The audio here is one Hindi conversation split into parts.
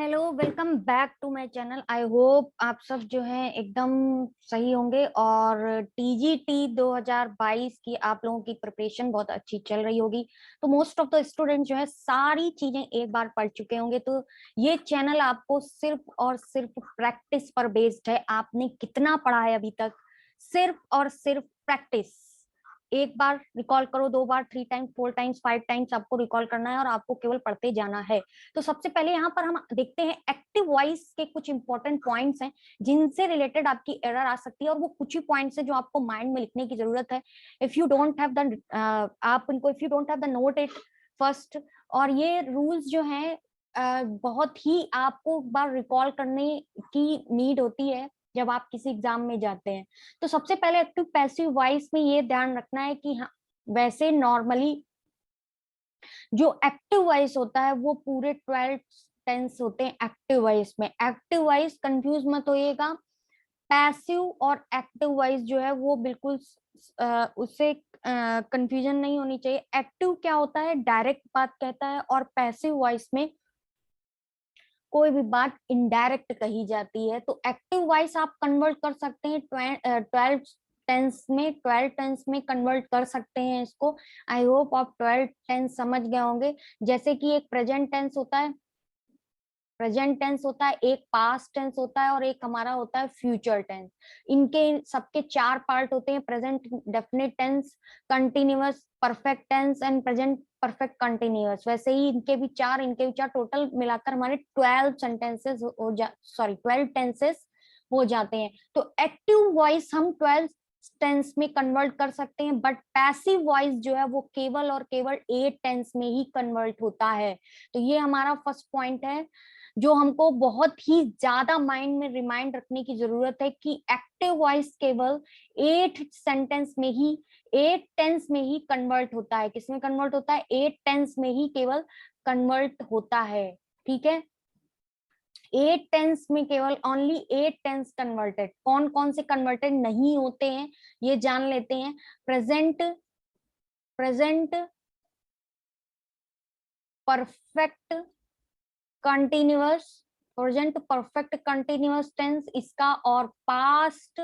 Hello, welcome back to my channel. I hope आप सब जो हैं एकदम सही होंगे और टीजीटी 2022 की आप लोगों की प्रिपरेशन बहुत अच्छी चल रही होगी। तो मोस्ट ऑफ द स्टूडेंट जो है सारी चीजें एक बार पढ़ चुके होंगे। तो ये चैनल आपको सिर्फ और सिर्फ प्रैक्टिस पर बेस्ड है। आपने कितना पढ़ा है अभी तक, सिर्फ और सिर्फ प्रैक्टिस। एक बार रिकॉल करो, दो बार, 3 टाइम्स, 4 टाइम्स, 5 टाइम्स आपको रिकॉल करना है और आपको केवल पढ़ते जाना है। तो सबसे पहले यहाँ पर हम देखते हैं एक्टिव वॉइस के कुछ इंपॉर्टेंट पॉइंट्स हैं जिनसे रिलेटेड आपकी एरर आ सकती है, और वो कुछ ही पॉइंट्स है जो आपको माइंड में लिखने की जरूरत है। If you don't have the आप इनको if you don't have the note it first. और ये रूल्स जो हैं बहुत ही आपको एक बार रिकॉल करने की नीड होती है जब आप किसी एग्जाम में जाते हैं। तो सबसे पहले एक्टिव पैसिव वॉइस में ये ध्यान रखना है कि हाँ, वैसे नॉर्मली जो एक्टिव वॉइस होता है वो पूरे 12 टेंस होते हैं एक्टिव वॉइस में। एक्टिव वॉइस कंफ्यूज मत होइएगा। पैसिव और एक्टिव वॉइस जो है वो बिल्कुल उससे कंफ्यूजन नहीं होनी चाहिए। एक्टिव क्या होता है, डायरेक्ट बात कहता है, और पैसिव वॉइस में कोई भी बात इनडायरेक्ट कही जाती है। तो एक्टिव वॉइस आप कन्वर्ट कर सकते हैं 12 टेंस में कन्वर्ट कर सकते हैं इसको। आई होप आप 12 टेंस समझ गए होंगे। जैसे कि एक प्रेजेंट टेंस होता है, एक पास्ट टेंस होता है, और एक हमारा होता है फ्यूचर टेंस। इनके सबके 4 पार्ट होते हैं: present definite tense, continuous perfect tense and present perfect continuous. वैसे ही इनके भी चार टोटल मिलाकर हमारे 12 टेंसेस हो जाते हैं। तो एक्टिव वॉइस हम 12 टेंस में कन्वर्ट कर सकते हैं, बट पैसिव वॉइस जो है वो केवल और केवल 8 टेंस में ही कन्वर्ट होता है। तो ये हमारा फर्स्ट पॉइंट है जो हमको बहुत ही ज्यादा माइंड में रिमाइंड रखने की जरूरत है कि एक्टिव वॉइस केवल 8 टेंस में ही कन्वर्ट होता है। किसमें कन्वर्ट होता है? 8 टेंस में ही केवल कन्वर्ट होता है। ठीक है, 8 टेंस में केवल ओनली 8 टेंस कन्वर्टेड। कौन कौन से कन्वर्टेड नहीं होते हैं ये जान लेते हैं। Present present perfect continuous, present perfect continuous tense इसका, और past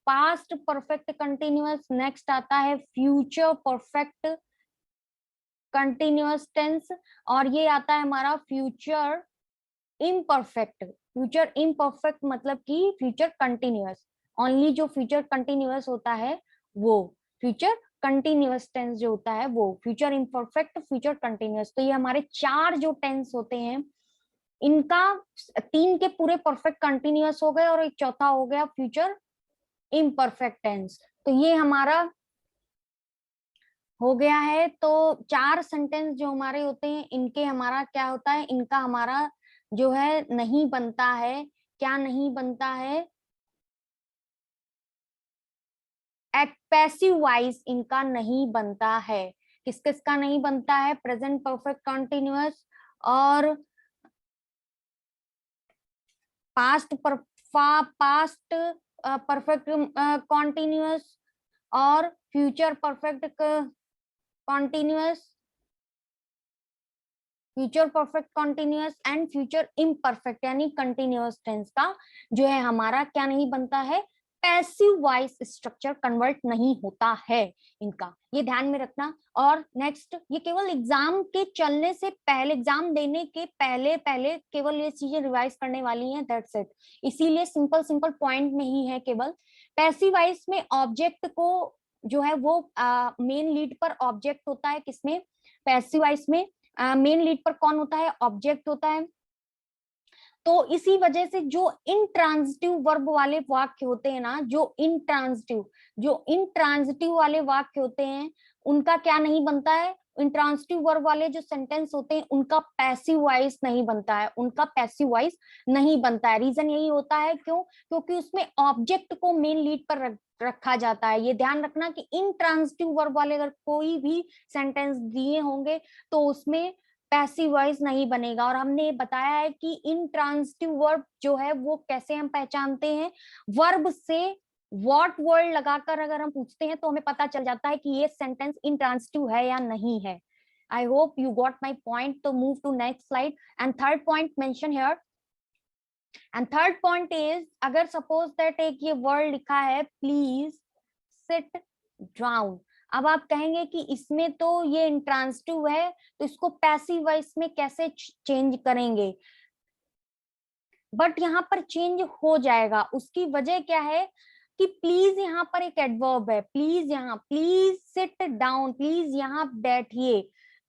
past perfect continuous. Next आता है फ्यूचर परफेक्ट कंटिन्यूअस टेंस, और ये आता है हमारा फ्यूचर इम्परफेक्ट। फ्यूचर इम्परफेक्ट मतलब कि फ्यूचर कंटिन्यूअस। ओनली जो फ्यूचर कंटिन्यूअस होता है वो फ्यूचर कंटिन्यूअस टेंस जो होता है वो फ्यूचर इम्परफेक्ट, फ्यूचर कंटिन्यूअस। तो ये हमारे 4 जो टेंस होते हैं, इनका 3 के पूरे परफेक्ट कंटिन्यूअस हो गए और एक चौथा हो गया फ्यूचर इम्परफेक्ट टेंस। तो ये हमारा हो गया है। तो 4 सेंटेंस जो हमारे होते हैं इनके हमारा क्या होता है, इनका हमारा जो है नहीं बनता है। क्या नहीं बनता है? पैसिव वॉइस इनका नहीं बनता है। किस किस का नहीं बनता है? प्रेजेंट परफेक्ट कंटिन्यूअस और पास्ट पास्ट परफेक्ट कॉन्टिन्यूअस और future perfect continuous, future perfect continuous and future imperfect यानी कंटिन्यूअस टेंस का जो है हमारा क्या नहीं बनता है? पैसिव वॉइस स्ट्रक्चर कन्वर्ट नहीं होता है इनका, ये ध्यान में रखना। और नेक्स्ट, ये केवल एग्जाम के चलने से पहले, एग्जाम देने के पहले पहले केवल ये चीजें रिवाइज करने वाली हैं, दैट्स इट। इसीलिए सिंपल सिंपल पॉइंट में ही है केवल। पैसिव वॉइस में ऑब्जेक्ट को जो है वो मेन लीड पर ऑब्जेक्ट होता है। किसमें? पैसिव वॉइस में मेन लीड पर कौन होता है? ऑब्जेक्ट होता है। तो इसी वजह से जो इंट्रांजिटिव वर्ब वाले वाक्य होते हैं ना, जो इंट्रांजिटिव वाले वाक्य होते हैं उनका क्या नहीं बनता है? इंट्रांजिटिव वर्ब वाले जो सेंटेंस होते हैं उनका पैसिव वॉइस नहीं बनता है, उनका पैसिव वॉइस नहीं बनता है। रीजन यही होता है, क्यों? क्योंकि उसमें ऑब्जेक्ट को मेन लीड पर रखा जाता है। ये ध्यान रखना कि इंट्रांजिटिव वर्ब वाले अगर कोई भी सेंटेंस दिए होंगे तो उसमें पैसिव वॉइस नहीं बनेगा। और हमने बताया है कि इंट्रांजिटिव वर्ब जो है वो कैसे हम पहचानते हैं? वर्ब से व्हाट वर्ड लगाकर अगर हम पूछते हैं तो हमें पता चल जाता है कि ये सेंटेंस इंट्रांजिटिव है या नहीं है। I hope you got my point. So move to next slide. And third point mention here. And third point is, अगर suppose that एक ये word लिखा है please sit down, अब आप कहेंगे कि इसमें तो ये इंट्रांसिटिव है, तो इसको पैसिव वॉइस में कैसे चेंज करेंगे? बट यहाँ पर चेंज हो जाएगा। उसकी वजह क्या है कि प्लीज यहाँ पर एक एडवर्ब है, प्लीज, यहाँ प्लीज सिट डाउन, प्लीज यहाँ बैठिए।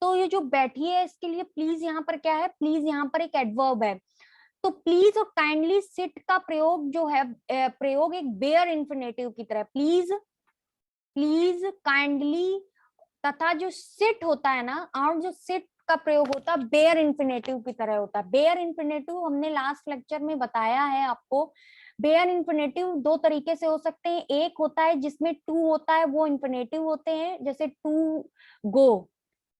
तो ये जो बैठिए है इसके लिए प्लीज यहाँ पर क्या है, प्लीज यहाँ पर एक एडवर्ब है। तो प्लीज और काइंडली सिट का प्रयोग जो है, प्रयोग एक बेयर इन्फिनेटिव की तरह, प्लीज, प्लीज, काइंडली, तथा जो सिट होता है ना, और जो सिट का प्रयोग होता है बेयर इन्फिनेटिव की तरह होता है। बेयर इन्फिनेटिव हमने लास्ट लेक्चर में बताया है आपको। बेयर इन्फिनेटिव दो तरीके से हो सकते हैं। एक होता है जिसमें टू होता है, वो इन्फिनेटिव होते हैं, जैसे टू गो,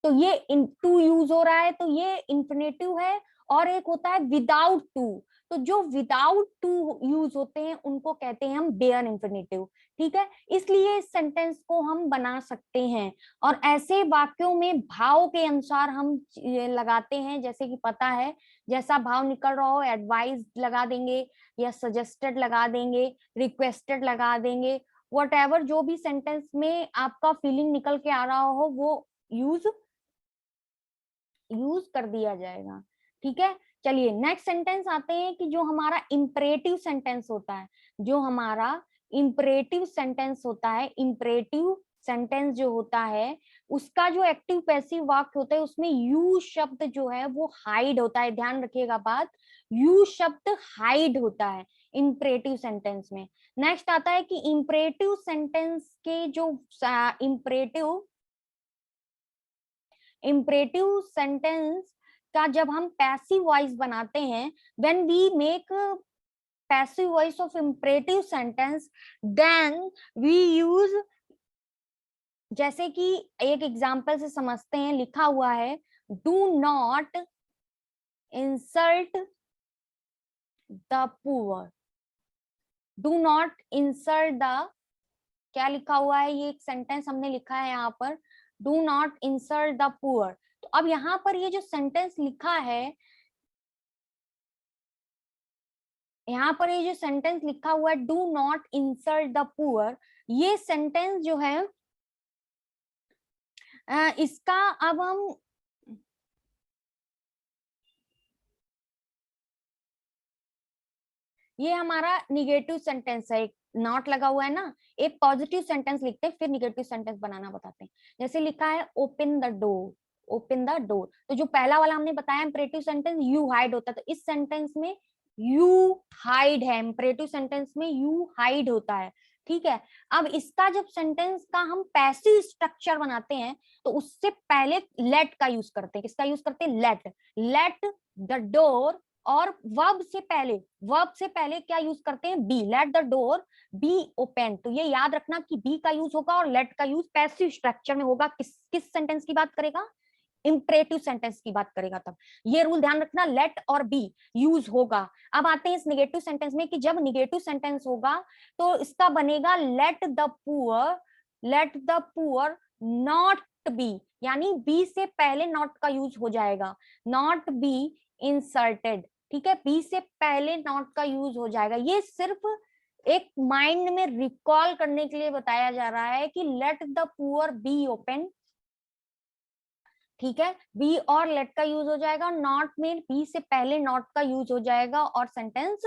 तो ये टू यूज हो रहा है तो ये इन्फिनेटिव है। और एक होता है विदाउट टू, तो जो विदाउट टू यूज होते हैं उनको कहते हैं हम बेयर इन्फिनेटिव। ठीक है, इसलिए इस सेंटेंस को हम बना सकते हैं। और ऐसे वाक्यों में भाव के अनुसार हम लगाते हैं, जैसे कि पता है जैसा भाव निकल रहा हो, एडवाइज लगा देंगे या सजेस्टेड लगा देंगे, रिक्वेस्टेड लगा देंगे, वट जो भी सेंटेंस में आपका फीलिंग निकल के आ रहा हो वो यूज कर दिया जाएगा। ठीक है, चलिए नेक्स्ट सेंटेंस आते हैं कि जो हमारा इंपरेटिव सेंटेंस होता है, जो हमारा इंपरेटिव सेंटेंस होता है, इंपरेटिव सेंटेंस जो होता है उसका जो एक्टिव पैसिव वाक्य होता है उसमें यू शब्द जो है वो हाइड होता है। ध्यान रखिएगा बात, यू शब्द हाइड होता है इंपरेटिव सेंटेंस में। नेक्स्ट आता है कि इंपरेटिव सेंटेंस के जो इंपरेटिव सेंटेंस का जब हम पैसिव वॉइस बनाते हैं, when we make passive voice of imperative sentence, then we use, जैसे कि एक एग्जांपल से समझते हैं, लिखा हुआ है do not insult the poor, do not insult the, क्या लिखा हुआ है, ये एक सेंटेंस हमने लिखा है यहाँ पर, do not insult the poor. तो अब यहाँ पर ये जो सेंटेंस लिखा है, यहाँ पर ये जो सेंटेंस लिखा हुआ है do not insult the poor, ये सेंटेंस जो है इसका अब हम ये हमारा निगेटिव सेंटेंस है, एक नॉट लगा हुआ है ना, एक पॉजिटिव सेंटेंस लिखते हैं फिर निगेटिव सेंटेंस बनाना बताते हैं। जैसे लिखा है open the door, open the door, तो जो पहला वाला हमने बताया इंपरेटिव सेंटेंस यू हाइड होता है, तो इस सेंटेंस में यू हाइड है, इंपरेटिव सेंटेंस में यू हाइड होता है। ठीक है, अब इसका जब सेंटेंस का हम पैसिव स्ट्रक्चर बनाते हैं तो उससे पहले लेट का यूज करते हैं। किसका यूज करते हैं? लेट, लेट द डोर, और वर्ब से पहले क्या यूज करते हैं? Be, let the door be open. तो ये याद रखना कि बी का यूज होगा और लेट का यूज पैसिव स्ट्रक्चर में होगा। किस सेंटेंस की बात करेगा? इंपरेटिव सेंटेंस की बात करेगा तब। ये रूल ध्यान रखना, लेट और बी यूज होगा। अब आते हैं इस निगेटिव सेंटेंस में कि जब निगेटिव सेंटेंस होगा तो इसका बनेगा let the poor not be, यानी बी से पहले नॉट का यूज हो जाएगा, नॉट बी इंसल्टेड। ठीक है, बी से पहले नॉट का यूज हो जाएगा। ये सिर्फ एक माइंड में रिकॉल करने के लिए बताया जा रहा है कि let the poor be open. ठीक है, बी और लेट का यूज हो जाएगा, नॉट में बी से पहले नॉट का यूज हो जाएगा और सेंटेंस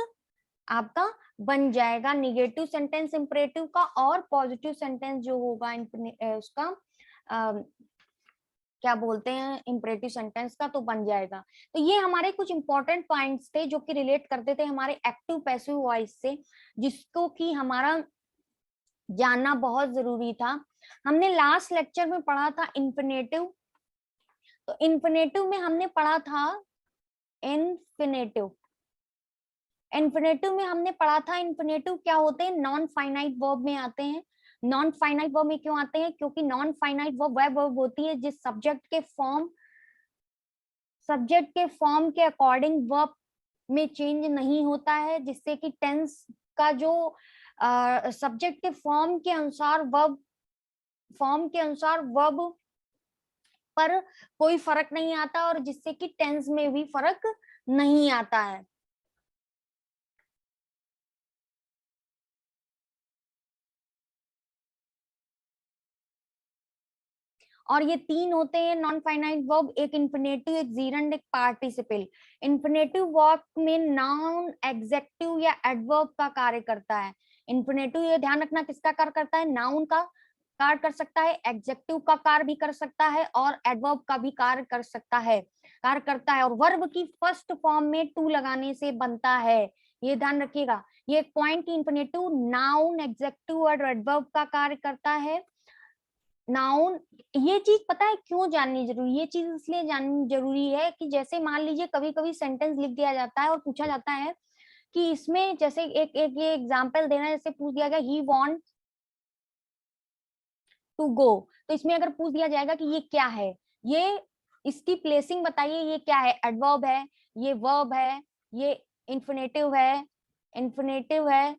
आपका बन जाएगा निगेटिव सेंटेंस इंपरेटिव का, और पॉजिटिव सेंटेंस जो होगा उसका क्या बोलते हैं इंपरेटिव सेंटेंस का, तो बन जाएगा। तो ये हमारे कुछ इंपॉर्टेंट पॉइंट्स थे जो कि रिलेट करते थे हमारे एक्टिव पैसिव वॉइस से, जिसको कि हमारा जानना बहुत जरूरी था। हमने लास्ट लेक्चर में पढ़ा था इन्फिनेटिव, तो इन्फिनेटिव में हमने पढ़ा था इन्फिनेटिव में हमने पढ़ा था इन्फिनेटिव क्या होते हैं? नॉन फाइनाइट वर्ब में आते हैं। नॉन फाइनाइट वर्ब में क्यों आते हैं? क्योंकि नॉन फाइनाइट वर्ब वह वर्ब होती है जिस सब्जेक्ट के फॉर्म के अकॉर्डिंग वर्ब में चेंज नहीं होता है, जिससे कि टेंस का जो सब्जेक्ट के फॉर्म के अनुसार वर्ब पर कोई फर्क नहीं आता, और जिससे कि टेंस में भी फर्क नहीं आता है। और ये तीन होते हैं नॉन फाइनाइट वर्ब, एक इन्फिनेटिव, एक जीरंड, एक पार्टिसिपल। इन्फिनेटिव वर्ब में नाउन, एग्जेक्टिव या एडवर्ब का कार्य करता है। इन्फिनेटिव, ये ध्यान रखना, किसका कार्य करता है? नाउन का कार्य कर सकता है, एग्जेक्टिव का कार्य भी कर सकता है, और एडवर्ब का भी कार्य कर सकता है, कार्य करता है। और वर्ब की फर्स्ट फॉर्म में टू लगाने से बनता है, ये ध्यान रखिएगा। ये एक पॉइंट की इन्फिनेटिव नाउन, एग्जेक्टिव और एडवर्ब का कार्य करता है। नाउन, ये चीज पता है क्यों जाननी जरूरी? ये चीज इसलिए जाननी जरूरी है कि जैसे मान लीजिए कभी कभी सेंटेंस लिख दिया जाता है और पूछा जाता है कि इसमें, जैसे एक एक ये एग्जांपल देना, जैसे पूछ दिया गया ही वांट टू गो, तो इसमें अगर पूछ दिया जाएगा कि ये क्या है, ये इसकी प्लेसिंग बताइए, ये क्या है? एडवर्ब है, ये वर्ब है, ये इन्फिनेटिव है, इन्फिनेटिव है,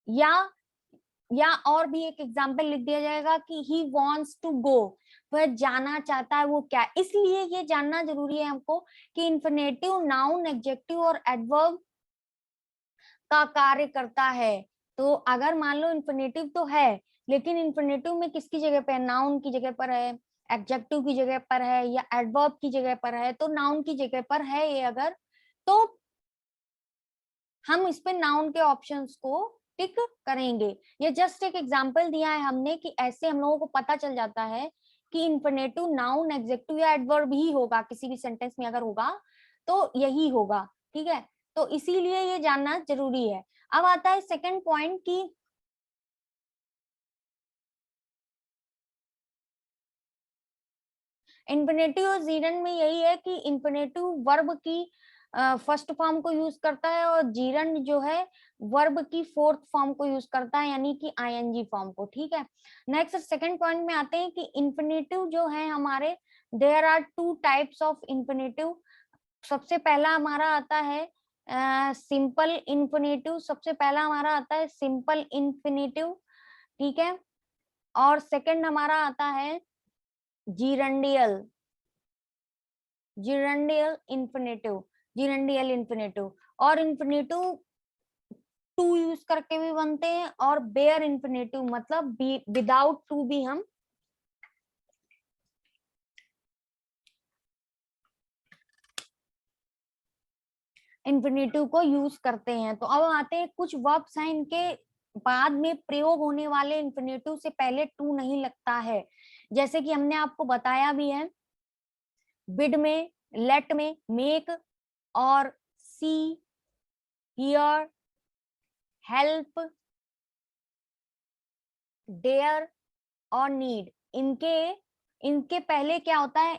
या और भी एक एग्जाम्पल लिख दिया जाएगा कि ही वॉन्ट्स टू गो, वह जाना चाहता है, वो क्या? इसलिए ये जानना जरूरी है हमको कि इन्फिनेटिव नाउन, एडजेक्टिव और एडवर्ब का कार्य करता है। तो अगर मान लो इन्फिनेटिव तो है, लेकिन इन्फिनेटिव में किसकी जगह पे है? नाउन की जगह पर है, एडजेक्टिव की जगह पर है, या एडवर्ब की जगह पर है, तो नाउन की जगह पर है ये अगर, तो हम इस पे नाउन के ऑप्शंस को टिक करेंगे। ये जस्ट एक एग्जांपल दिया है हमने कि ऐसे हम लोगों को पता चल जाता है कि इन्फिनेटिव नाउन, एडजेक्टिव या एडवर्ब ही होगा, किसी भी सेंटेंस में अगर होगा तो यही होगा, ठीक है? तो इसीलिए ये जानना जरूरी है। अब आता है सेकंड पॉइंट की इन्फिनेटिव और जीरंड में यही है कि इन्फिनेटिव वर्ब की फर्स्ट फॉर्म को यूज करता है, और जीरंड जो है वर्ब की फोर्थ फॉर्म को यूज करता है, यानी कि आईएनजी फॉर्म को, ठीक है? नेक्स्ट सेकंड पॉइंट में आते हैं कि इन्फिनेटिव जो है हमारे, there are two types of infinitive. सबसे पहला हमारा आता है सिंपल इन्फिनेटिव, सबसे पहला हमारा आता है सिंपल इन्फिनेटिव, ठीक है? और सेकंड हमारा आता है जीरंडियल, जिरंडियल इन्फिनेटिव, जिरंडियल इन्फिनेटिव। और इन्फिनेटिव टू यूज करके भी बनते हैं, और बेयर इन्फिनेटिव मतलब विदाउट टू भी हम इन्फिनेटिव को यूज करते हैं। तो अब आते हैं कुछ वर्ब्स हैं, इनके बाद में प्रयोग होने वाले इन्फिनेटिव से पहले टू नहीं लगता है, जैसे कि हमने आपको बताया भी है, बिड में, लेट में, मेक और सी, हियर, हेल्प, डेयर और नीड। इनके इनके पहले क्या होता है?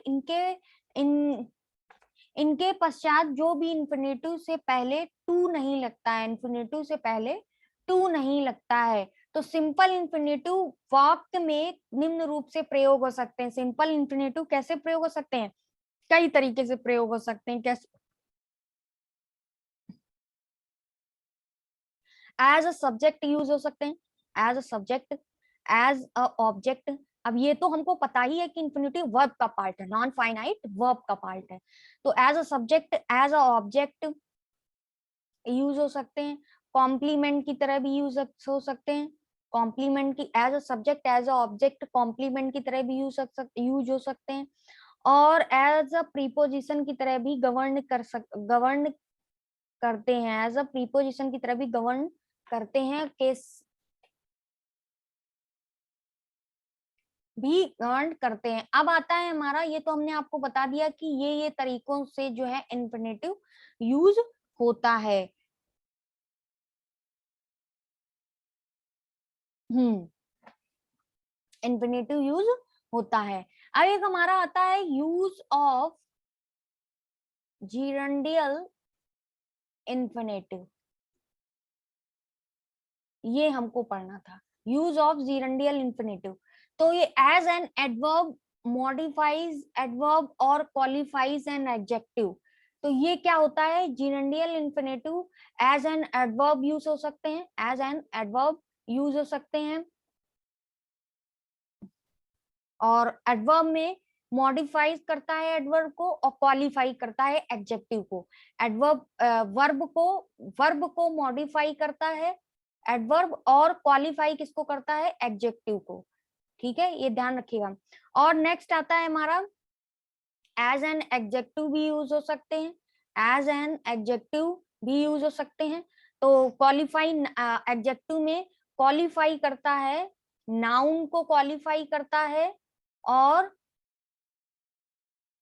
इनके पश्चात जो भी इन्फिनेटिव से पहले टू नहीं लगता है, इन्फिनेटिव से पहले टू नहीं लगता है। तो सिंपल इन्फिनेटिव वाक्य में निम्न रूप से प्रयोग हो सकते हैं। सिंपल इन्फिनेटिव कैसे प्रयोग हो सकते हैं? कई तरीके से प्रयोग हो सकते हैं। कैसे? एज अ सब्जेक्ट यूज हो सकते हैं, as a subject, as a object. अब ये तो हमको पता ही है कि इन्फिनिटिव वर्ब का पार्ट है, नॉन फाइनाइट वर्ब का पार्ट है। तो as a subject, as a object use हो सकते हैं। कॉम्प्लीमेंट की तरह भी यूज हो सकते हैं। कॉम्प्लीमेंट की as a subject, as a object, complement की तरह भी यूज हो सकते हैं। और एज अ प्रीपोजिशन की तरह भी गवर्न करते हैं, एज अ प्रीपोजिशन की तरह भी गवर्न करते हैं, केस भी गवर्न करते हैं। अब आता है हमारा, ये तो हमने आपको बता दिया कि ये तरीकों से जो है इन्फिनेटिव यूज होता है। हम्म, इन्फिनेटिव यूज होता है। अब एक हमारा आता है यूज ऑफ जीरंडियल इन्फिनेटिव, ये हमको पढ़ना था, यूज ऑफ जीरंडियल इन्फिनेटिव। तो ये as an adverb modifies adverb और क्वालिफाइज एन एडजेक्टिव। तो ये क्या होता है? Gerundial infinitive as an adverb use हो सकते हैं, एज एन एडवर्ब यूज हो सकते हैं, और एडवर्ब में मॉडिफाइज करता है एडवर्ब को और क्वालिफाई करता है एडजेक्टिव को। एडवर्ब वर्ब को मॉडिफाई करता है एडवर्ब, और क्वालिफाई किसको करता है, एडजेक्टिव को। ठीक है, ये ध्यान रखिएगा। और नेक्स्ट आता है हमारा एज एन एडजेक्टिव भी यूज हो सकते हैं, एज एन एडजेक्टिव भी यूज हो सकते हैं। तो क्वालिफाई एडजेक्टिव में क्वालिफाई करता है, नाउन को क्वालिफाई करता है और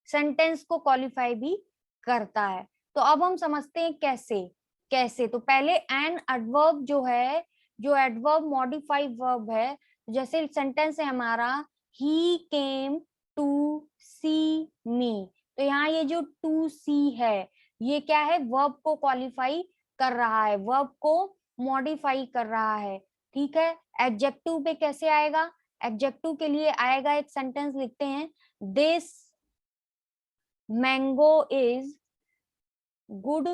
सेंटेंस को क्वालिफाई भी करता है। तो अब हम समझते हैं कैसे। कैसे, तो पहले एन एडवर्ब जो है, जो एडवर्ब मॉडिफाइड वर्ब है, जैसे सेंटेंस है हमारा ही केम टू सी मी, तो यहाँ ये जो टू सी है ये क्या है, वर्ब को क्वालिफाई कर रहा है, वर्ब को मॉडिफाई कर रहा है। ठीक है, एडजेक्टिव पे कैसे आएगा, एडजेक्टिव के लिए आएगा, एक सेंटेंस लिखते हैं, this mango is good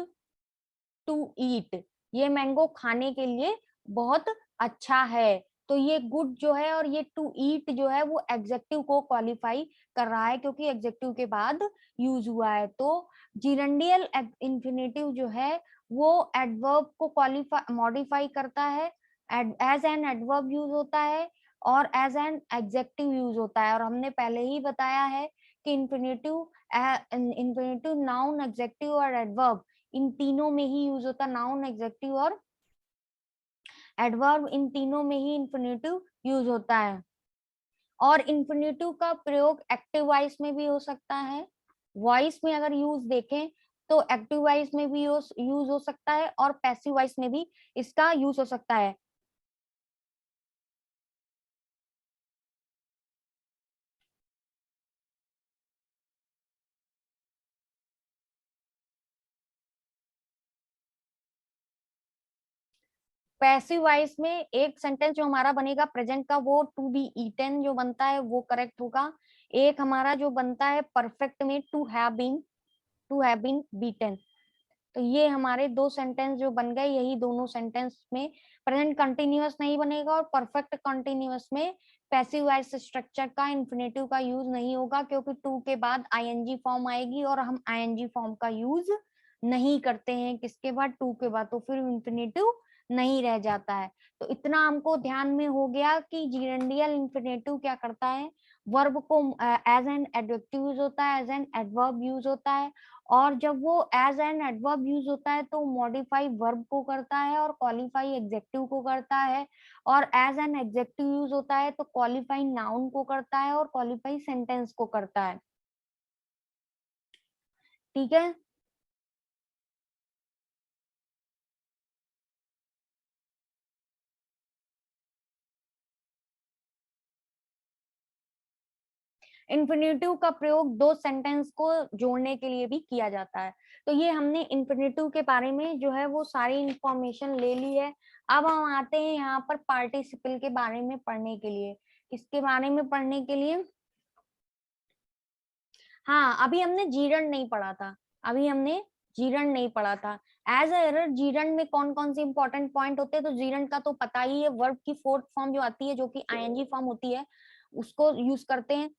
to eat, ये मैंगो खाने के लिए बहुत अच्छा है। तो ये गुड जो है और ये टू ईट जो है वो एडजेक्टिव को क्वालिफाई कर रहा है, क्योंकि एडजेक्टिव के बाद यूज हुआ है। तो जिरेंडियल इंफिनिटिव जो है वो एडवर्ब को क्वालिफाई मॉडिफाई करता है, एज एन एडवर्ब यूज होता है और एज एन एडजेक्टिव यूज होता है। और हमने पहले ही बताया है कि इंफिनिटिव नाउन एडजेक्टिव और एडवर्ब इन तीनों में ही यूज होता है, नाउन एडजेक्टिव और एडवर्ब इन तीनों में ही इंफिनिटिव यूज होता है। और इंफिनिटिव का प्रयोग एक्टिव वॉइस में भी हो सकता है, वॉइस में अगर यूज देखें तो एक्टिव वॉइस में भी यूज हो सकता है और पैसिव वॉइस में भी इसका यूज हो सकता है। पैसिव वॉइस में एक सेंटेंस जो हमारा बनेगा प्रेजेंट का, वो टू बी ईटन जो बनता है वो करेक्ट होगा। एक हमारा जो बनता है परफेक्ट में टू हैव बीन बीटन। तो ये हमारे दो सेंटेंस जो बन गए, यही दोनों सेंटेंस में प्रेजेंट कंटिन्यूअस नहीं बनेगा और परफेक्ट कंटिन्यूअस में पैसिव वॉइस स्ट्रक्चर का इंफिनिटिव का यूज नहीं होगा, क्योंकि टू के बाद आईएनजी फॉर्म आएगी और हम आईएनजी फॉर्म का यूज नहीं करते हैं किसके बाद, टू के बाद, तो फिर इंफिनिटिव नहीं रह जाता है। तो इतना हमको ध्यान में हो गया कि जीरेंडियल इंफिनिटिव क्या करता है, वर्ब को एज एन एडजेक्टिव यूज होता है, एज एन एडवर्ब यूज होता है, और जब वो एज एन एडवर्ब यूज होता है तो मॉडिफाई वर्ब को करता है और क्वालिफाई एग्जेक्टिव को करता है, और एज एन एग्जेक्टिव यूज होता है तो क्वालिफाई नाउन को करता है और क्वालिफाई सेंटेंस को करता है। ठीक है, इन्फिनेटिव का प्रयोग दो सेंटेंस को जोड़ने के लिए भी किया जाता है। तो ये हमने इन्फिनेटिव के बारे में जो है वो सारी इंफॉर्मेशन ले ली है। अब हम आते हैं यहाँ पर पार्टिसिपल के बारे में पढ़ने के लिए। किसके बारे में पढ़ने के लिए, हाँ अभी हमने जीरण नहीं पढ़ा था, अभी हमने जीरण नहीं पढ़ा था। एज एरर जीरण में कौन कौन से इंपॉर्टेंट पॉइंट होते हैं, तो जीरण का तो पता ही है, वर्ब की फोर्थ फॉर्म जो आती है जो कि आईएनजी फॉर्म होती है उसको यूज करते हैं।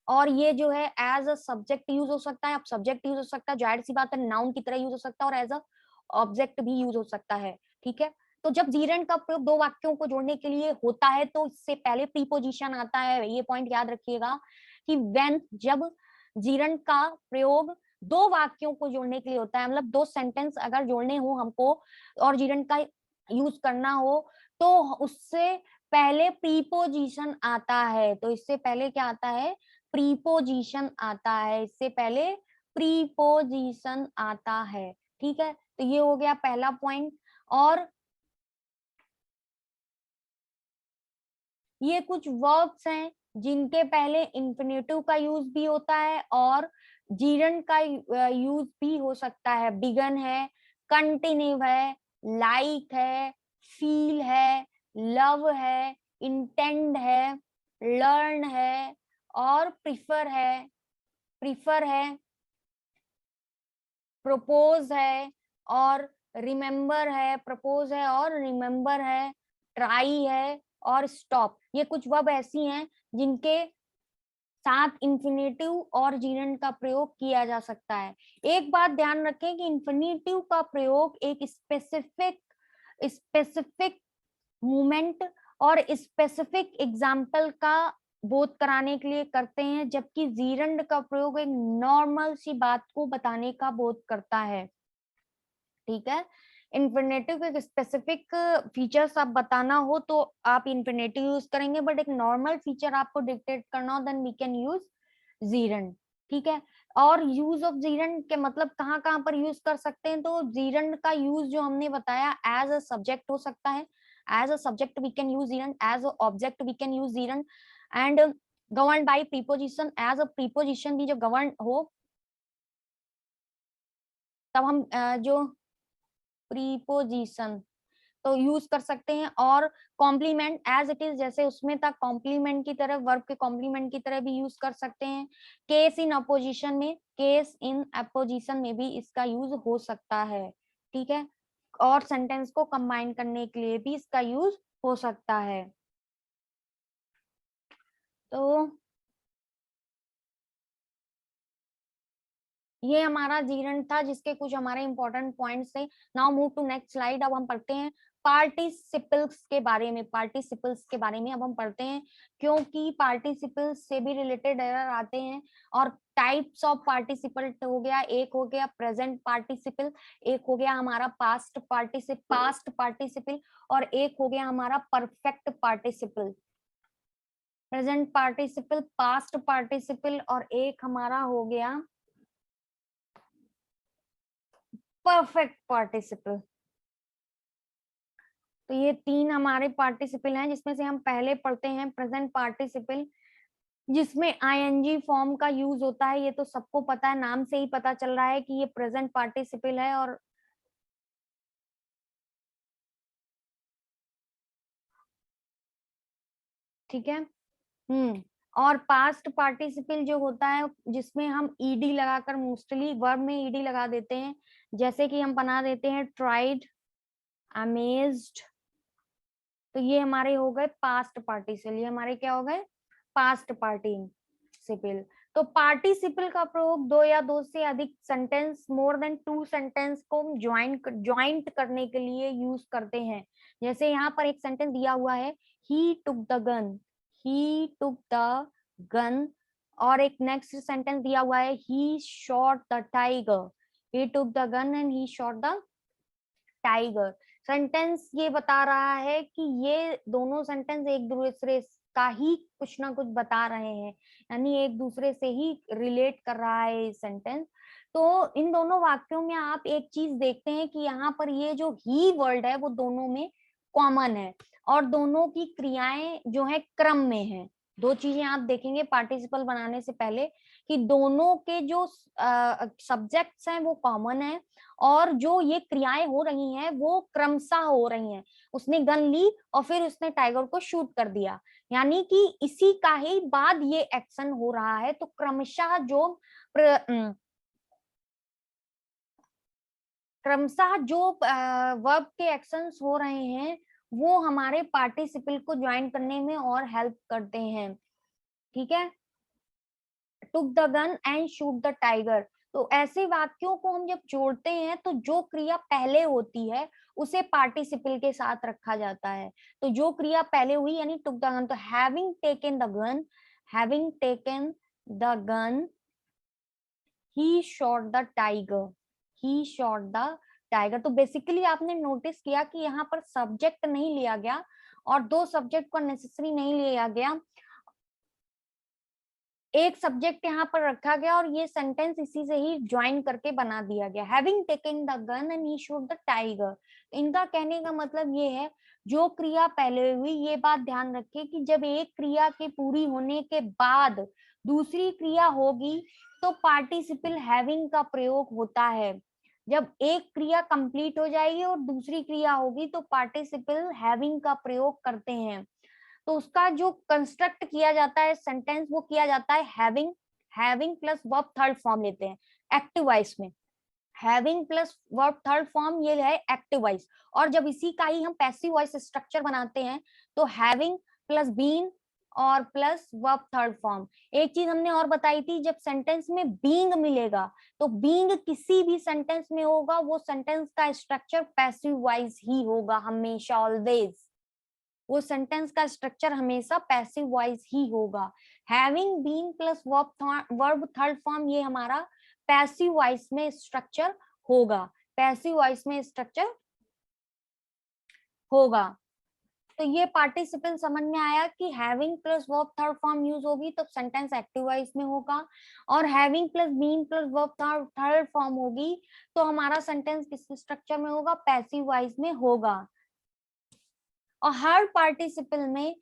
और ये जो है एज अ सब्जेक्ट यूज हो सकता है, अब सब्जेक्ट यूज हो सकता है, जाहिर सी बात है नाउन की तरह यूज हो सकता है, और एज अ ऑब्जेक्ट भी यूज हो सकता है। ठीक है, तो जब जीरन का प्रयोग दो वाक्यों को जोड़ने के लिए होता है तो इससे पहले प्रीपोजिशन आता है, ये पॉइंट याद रखिएगा कि व्हेन, जब जीरन का प्रयोग दो वाक्यों को जोड़ने के लिए होता है, मतलब दो सेंटेंस अगर जोड़ने हो हमको और जीरन का यूज करना हो तो उससे पहले प्रीपोजिशन आता है। तो इससे पहले क्या आता है, प्रीपोजिशन आता है, इससे पहले प्रीपोजिशन आता है। ठीक है, तो ये हो गया पहला पॉइंट। और ये कुछ वर्ब्स हैं जिनके पहले इंफिनिटिव का यूज भी होता है और जीरन का यूज भी हो सकता है। बिगन है, कंटिन्यू है, लाइक है, फील है, लव है, इंटेंड है, लर्न है और प्रिफर है, प्रोपोज है और रिमेम्बर है, प्रपोज है और रिमेम्बर है, ट्राई है और स्टॉप। ये कुछ वर्ब ऐसी हैं जिनके साथ इंफिनिटिव और जीरेंड का प्रयोग किया जा सकता है। एक बात ध्यान रखें कि इंफिनिटिव का प्रयोग एक स्पेसिफिक मूवमेंट और स्पेसिफिक एग्जाम्पल का बोध कराने के लिए करते हैं, जबकि जीरेंड का प्रयोग एक नॉर्मल सी बात को बताने का बोध करता है। ठीक है, इन्फिनेटिव के स्पेसिफिक फीचर्स आप बताना हो तो आप इन्फिनेटिव यूज करेंगे, बट एक नॉर्मल फीचर आपको डिक्टेट करना हो then we can use gerund. ठीक है, और यूज ऑफ जीरेंड के मतलब कहाँ कहाँ पर यूज कर सकते हैं, तो जीरेंड का यूज जो हमने बताया एज अ सब्जेक्ट हो सकता है, as a subject we can use gerund, as a object we can use gerund, and govern by preposition, as a preposition भी जो गवर्न हो तब हम जो प्रीपोजिशन तो यूज कर सकते हैं, और कॉम्प्लीमेंट एज इट इज जैसे उसमें था कॉम्प्लीमेंट की तरह, वर्ब के कॉम्प्लीमेंट की तरह भी यूज कर सकते हैं। केस इन अपोजिशन में, केस इन अपोजिशन में भी इसका यूज हो सकता है। ठीक है, और सेंटेंस को कंबाइन करने के लिए भी इसका यूज हो सकता है। तो ये हमारा जीरण था जिसके कुछ हमारे इंपॉर्टेंट पॉइंट्स थे। Now move to next slide. अब हम पढ़ते हैं पार्टिसिपल्स के बारे में, पार्टिसिपल्स के बारे में अब हम पढ़ते हैं, क्योंकि पार्टिसिपल्स से भी रिलेटेड एरर आते हैं। और टाइप्स ऑफ पार्टिसिपल हो गया, एक हो गया प्रेजेंट पार्टिसिपल, एक हो गया हमारा पास्ट पार्टिसिपल, और एक हो गया हमारा perfect participle. Present participle, past participle, और एक हमारा हो गया परफेक्ट पार्टिसिपल। तो ये तीन हमारे पार्टिसिपल हैं, जिसमें से हम पहले पढ़ते हैं प्रेजेंट पार्टिसिपल, जिसमें आईएनजी फॉर्म का यूज होता है। ये तो सबको पता है, नाम से ही पता चल रहा है कि ये प्रेजेंट पार्टिसिपल है। और ठीक है, और पास्ट पार्टिसिपल जो होता है जिसमें हम ईडी लगाकर, मोस्टली वर्ब में ईडी लगा देते हैं, जैसे कि हम बना देते हैं ट्राइड, अमेज्ड। तो ये हमारे हो गए पास्ट पार्टिसिपल, ये हमारे क्या हो गए पास्ट पार्टिसिपल। तो पार्टिसिपल का प्रयोग दो या दो से अधिक sentence, more than two sentence को ज्वाइंट करने के लिए यूज करते हैं। जैसे यहाँ पर एक सेंटेंस दिया हुआ है, he took the gun, he took the gun, और एक नेक्स्ट सेंटेंस दिया हुआ है, he shot the tiger, he took the gun and he shot the tiger. Sentence ये बता रहा है कि ये दोनों सेंटेंस एक दूसरे का ही कुछ ना कुछ बता रहे हैं, यानी एक दूसरे से ही रिलेट कर रहा है ये सेंटेंस। तो इन दोनों वाक्यों में आप एक चीज देखते हैं कि यहाँ पर ये जो ही वर्ड है वो दोनों में कॉमन है, और दोनों की क्रियाएं जो है क्रम में है। दो चीजें आप देखेंगे पार्टिसिपल बनाने से पहले, कि दोनों के जो सब्जेक्ट्स हैं वो कॉमन है, और जो ये क्रियाएं हो रही हैं वो क्रमशः हो रही हैं। उसने गन ली और फिर उसने टाइगर को शूट कर दिया, यानी कि इसी का ही बाद ये एक्शन हो रहा है। तो क्रमशः जो वर्ब के एक्शंस हो रहे हैं वो हमारे पार्टिसिपल को ज्वाइन करने में और हेल्प करते हैं। ठीक है, टुक the gun and shoot the tiger. तो ऐसे वाक्यों को हम जब जोड़ते हैं तो जो क्रिया पहले होती है उसे पार्टिसिपल के साथ रखा जाता है। तो जो क्रिया पहले हुई यानी टुक द गन, तो having taken the gun, having taken the gun, he shot the tiger, he shot the tiger. तो बेसिकली आपने नोटिस किया कि यहाँ पर सब्जेक्ट नहीं लिया गया और दो सब्जेक्ट को नेसेसरी नहीं लिया गया, एक सब्जेक्ट यहाँ पर रखा गया और ये सेंटेंस इसी से ही ज्वाइन करके बना दिया गया। Having taken the gun and he shoot the tiger. इनका कहने का मतलब ये है, जो क्रिया पहले हुई, ये बात ध्यान रखिए कि जब एक क्रिया के पूरी होने के बाद दूसरी क्रिया होगी तो पार्टिसिपल हैविंग का प्रयोग होता है। जब एक क्रिया कंप्लीट हो जाएगी और दूसरी क्रिया होगी तो पार्टिसिपल हैविंग का प्रयोग करते हैं। तो उसका जो कंस्ट्रक्ट किया जाता है सेंटेंस वो किया जाता है having, having plus verb third form लेते हैं एक्टिव वॉइस में। Having plus verb third form ये है एक्टिव वॉइस। और जब इसी का ही हम पैसिव वॉइस स्ट्रक्चर बनाते हैं तो हैविंग प्लस बीन और प्लस वर्ब थर्ड फॉर्म। एक चीज हमने और बताई थी, जब सेंटेंस में बीइंग मिलेगा तो बीइंग किसी भी सेंटेंस में होगा, वो सेंटेंस का स्ट्रक्चर पैसिव वॉइस ही होगा हमेशा, ऑलवेज। वो सेंटेंस का स्ट्रक्चर हमेशा पैसिव वॉइस ही होगा। Having been plus verb third form, ये हमारा पैसिव वॉइस में स्ट्रक्चर होगा, पैसिव वॉइस में स्ट्रक्चर होगा। तो ये पार्टिसिपल समझ में आया कि having plus verb third form use होगी तो सेंटेंस एक्टिव वॉइस में होगा, और having plus been plus verb third form होगी तो हमारा सेंटेंस किस स्ट्रक्चर में होगा, पैसिव वॉइस में होगा। और हर पार्टिसिपल में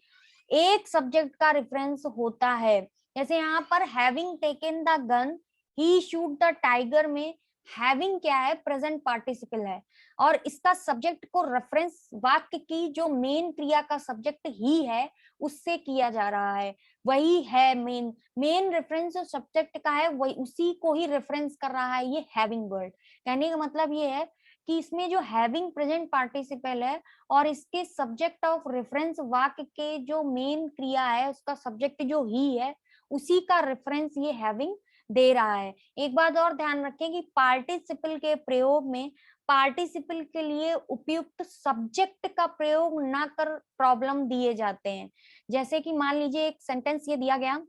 एक सब्जेक्ट का रेफरेंस होता है। जैसे यहाँ पर having taken the gun, he shoot the tiger में हैविंग क्या है, प्रेजेंट पार्टिसिपल है, और इसका सब्जेक्ट को रेफरेंस वाक्य की जो मेन क्रिया का सब्जेक्ट ही है उससे किया जा रहा है, वही है मेन रेफरेंस जो सब्जेक्ट का है, वही उसी को ही रेफरेंस कर रहा है ये हैविंग वर्ड। कहने का मतलब ये है कि इसमें जो हैविंग प्रेजेंट पार्टिसिपल है और इसके सब्जेक्ट ऑफ रेफरेंस वाक्य के जो मेन क्रिया है उसका सब्जेक्ट जो ही है उसी का रेफरेंस ये हैविंग दे रहा है। एक बात और ध्यान रखें कि पार्टिसिपल के प्रयोग में पार्टिसिपल के लिए उपयुक्त सब्जेक्ट का प्रयोग ना कर प्रॉब्लम दिए जाते हैं। जैसे कि मान लीजिए एक सेंटेंस ये दिया गया,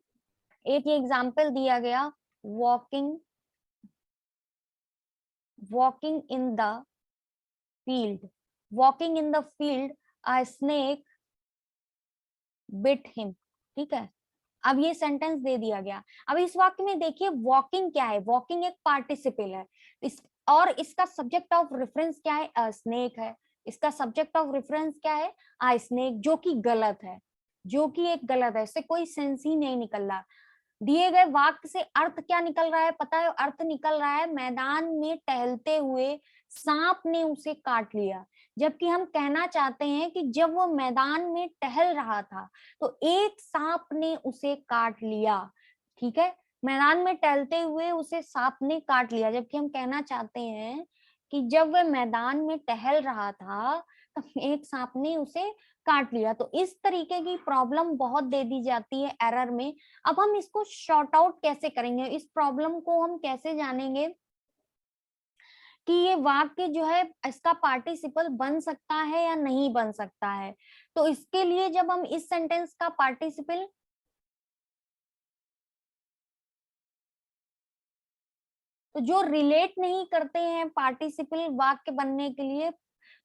एक ये एग्जाम्पल दिया गया, walking in the field, walking in the field a snake bit him। ठीक है, अब ये सेंटेंस दे दिया गया। अब इस वाक्य में देखिए वॉकिंग क्या है, वॉकिंग एक पार्टिसिपल है, और इसका सब्जेक्ट ऑफ रेफरेंस क्या है, अ स्नेक है। इसका सब्जेक्ट ऑफ रेफरेंस क्या है, अ स्नेक, जो कि गलत है, जो कि एक गलत है, इससे कोई सेंस ही नहीं निकल रहा। दिए गए वाक्य से अर्थ क्या निकल रहा है पता है, अर्थ निकल रहा है मैदान में टहलते हुए सांप ने उसे काट लिया। जबकि हम कहना चाहते हैं कि जब वो मैदान में टहल रहा था तो एक सांप ने उसे काट लिया। ठीक है, मैदान में टहलते हुए उसे सांप ने काट लिया, जबकि हम कहना चाहते हैं कि जब वह मैदान में टहल रहा था तो एक सांप ने उसे काट लिया। तो इस तरीके की प्रॉब्लम बहुत दे दी जाती है एरर में। अब हम इसको शॉर्ट आउट कैसे करेंगे, इस प्रॉब्लम को हम कैसे जानेंगे कि ये वाक्य जो है इसका पार्टिसिपल बन सकता है या नहीं बन सकता है। तो इसके लिए जब हम इस सेंटेंस का पार्टिसिपल तो जो रिलेट नहीं करते हैं पार्टिसिपल वाक्य बनने के लिए,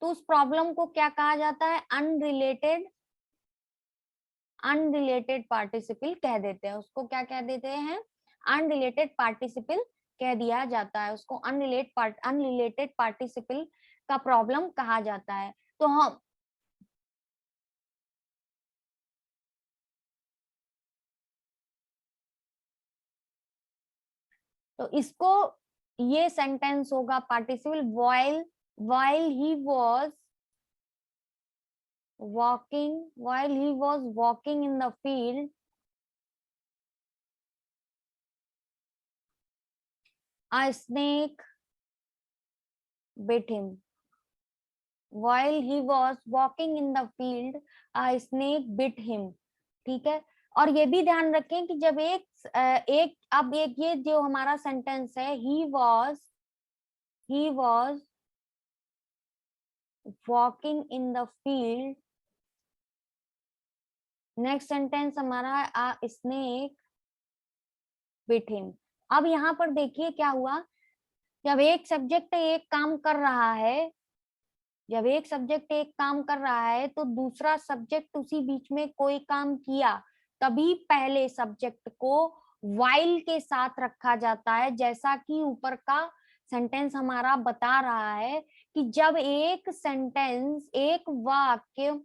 तो उस प्रॉब्लम को क्या कहा जाता है, अनरिलेटेड पार्टिसिपल कह देते हैं। उसको क्या कह देते हैं, अनरिलेटेड पार्टिसिपल कह दिया जाता है, उसको अनरिलेटेड पार्टिसिपल का प्रॉब्लम कहा जाता है। तो हम तो इसको ये सेंटेंस होगा participle while he was walking in the field, a snake bit him। While he was walking in the field, a snake bit him। ठीक है, और ये भी ध्यान रखें कि जब अब एक ये जो हमारा सेंटेंस है, he was walking in the field, next sentence हमारा है a snake bit him। अब यहाँ पर देखिए क्या हुआ, जब एक सब्जेक्ट एक काम कर रहा है, जब एक सब्जेक्ट एक काम कर रहा है तो दूसरा सब्जेक्ट उसी बीच में कोई काम किया, तभी पहले सब्जेक्ट को वाइल के साथ रखा जाता है। जैसा कि ऊपर का सेंटेंस हमारा बता रहा है कि जब एक सेंटेंस एक वाक्य,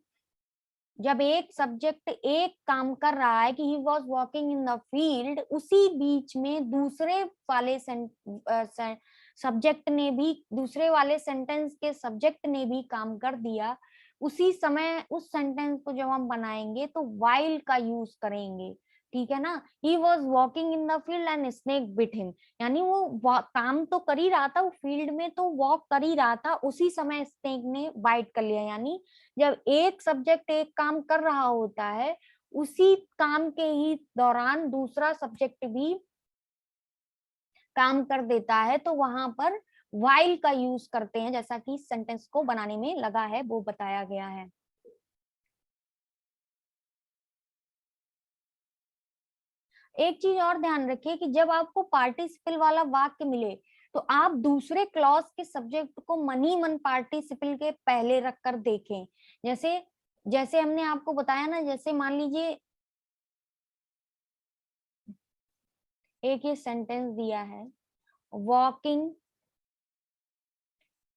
जब एक सब्जेक्ट एक काम कर रहा है कि he was walking in the field, उसी बीच में दूसरे वाले सब्जेक्ट ने भी, दूसरे वाले सेंटेंस के सब्जेक्ट ने भी काम कर दिया, उसी समय उस सेंटेंस को जब हम बनाएंगे तो वाइल का यूज करेंगे। ठीक है ना, he was walking in the field and snake bit him, यानी वो काम तो कर ही रहा था, वो फील्ड में तो वॉक कर ही रहा था, उसी समय स्नेक ने बाइट कर लिया। यानी जब एक सब्जेक्ट एक काम कर रहा होता है उसी काम के ही दौरान दूसरा सब्जेक्ट भी काम कर देता है, तो वहां पर while का यूज करते हैं, जैसा कि सेंटेंस को बनाने में लगा है वो बताया गया है। एक चीज और ध्यान रखिए कि जब आपको पार्टिसिपल वाला वाक्य मिले तो आप दूसरे क्लॉज के सब्जेक्ट को मन ही मन पार्टिसिपल के पहले रखकर देखें। जैसे जैसे हमने आपको बताया ना, जैसे मान लीजिए एक ये सेंटेंस दिया है, walking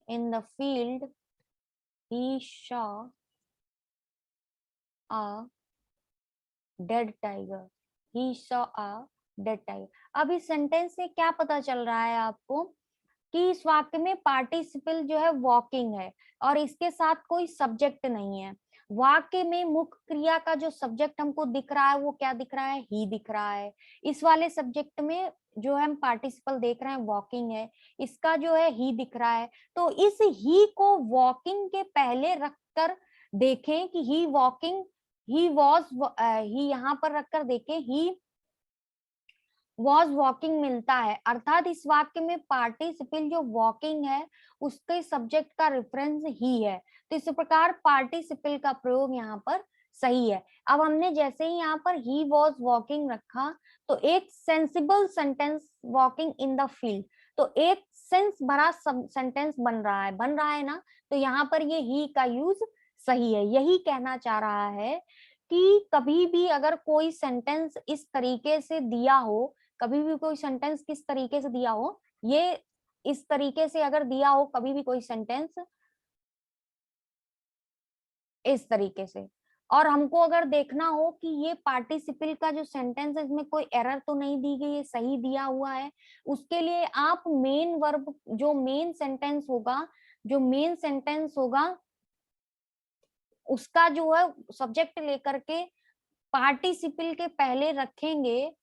in the field he saw a dead tiger, he saw a dead tiger. अब इस सेंटेंस से क्या पता चल रहा है आपको कि इस वाक्य में पार्टिसिपल जो है वॉकिंग है और इसके साथ कोई सब्जेक्ट नहीं है। वाक्य में मुख्य क्रिया का जो सब्जेक्ट हमको दिख रहा है वो क्या दिख रहा है, ही दिख रहा है। इस वाले सब्जेक्ट में जो हम पार्टिसिपल देख रहे हैं वॉकिंग है, इसका जो है ही दिख रहा है। तो इस ही को वॉकिंग के पहले रखकर देखें कि ही वॉकिंग, ही वॉज, ही यहाँ पर रखकर देखें ही वॉज वॉकिंग मिलता है, अर्थात इस वाक्य में पार्टिसिपल जो वॉकिंग है उसके सब्जेक्ट का रेफरेंस ही है। तो इस प्रकार पार्टिसिपल का प्रयोग यहाँ पर सही है। अब हमने जैसे ही यहाँ पर ही वॉज वॉकिंग रखा तो एक sensible sentence walking in the field, तो एक सेंस भरा सेंटेंस बन रहा है ना, तो यहाँ पर ये ही का यूज सही है। यही कहना चाह रहा है कि कभी भी अगर कोई सेंटेंस इस तरीके से दिया हो, कभी भी कोई सेंटेंस किस तरीके से दिया हो, ये इस तरीके से अगर दिया हो कभी भी कोई सेंटेंस इस तरीके से, और हमको अगर देखना हो कि ये पार्टिसिपल का जो सेंटेंस है इसमें कोई एरर तो नहीं दी गई है, सही दिया हुआ है, उसके लिए आप मेन वर्ब जो मेन सेंटेंस होगा, जो मेन सेंटेंस होगा उसका जो है सब्जेक्ट लेकर के पार्टिसिपल के पहले रखेंगे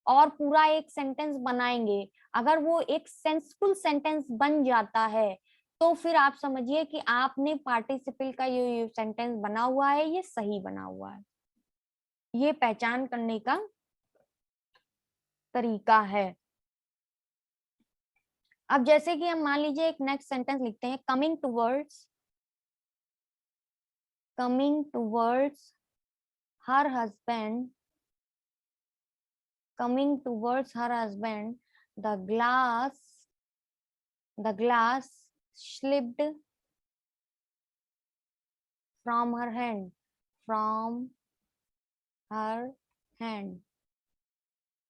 और पूरा एक सेंटेंस बनाएंगे। अगर वो एक सेंसफुल सेंटेंस बन जाता है तो फिर आप समझिए कि आपने पार्टिसिपल का ये सेंटेंस बना हुआ है, ये सही बना हुआ है। ये पहचान करने का तरीका है। अब जैसे कि हम मान लीजिए एक नेक्स्ट सेंटेंस लिखते हैं, coming towards her husband, coming towards her husband, the glass slipped from her hand, from her hand,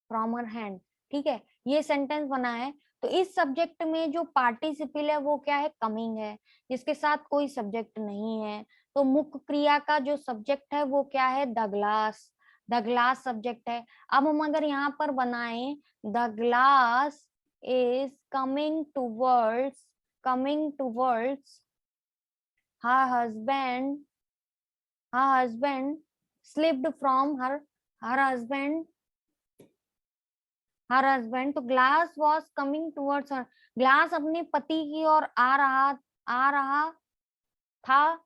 from her hand। ठीक है, ये सेंटेंस बना है। तो इस सब्जेक्ट में जो पार्टिसिपल है वो क्या है, कमिंग है, जिसके साथ कोई सब्जेक्ट नहीं है। तो मुख्य क्रिया का जो सब्जेक्ट है वो क्या है, द ग्लास सब्जेक्ट है। अब हम अगर यहाँ पर बनाएं, the glass is coming towards her husband slipped from her husband तो glass was coming towards her, glass अपने पति की ओर आ रहा था,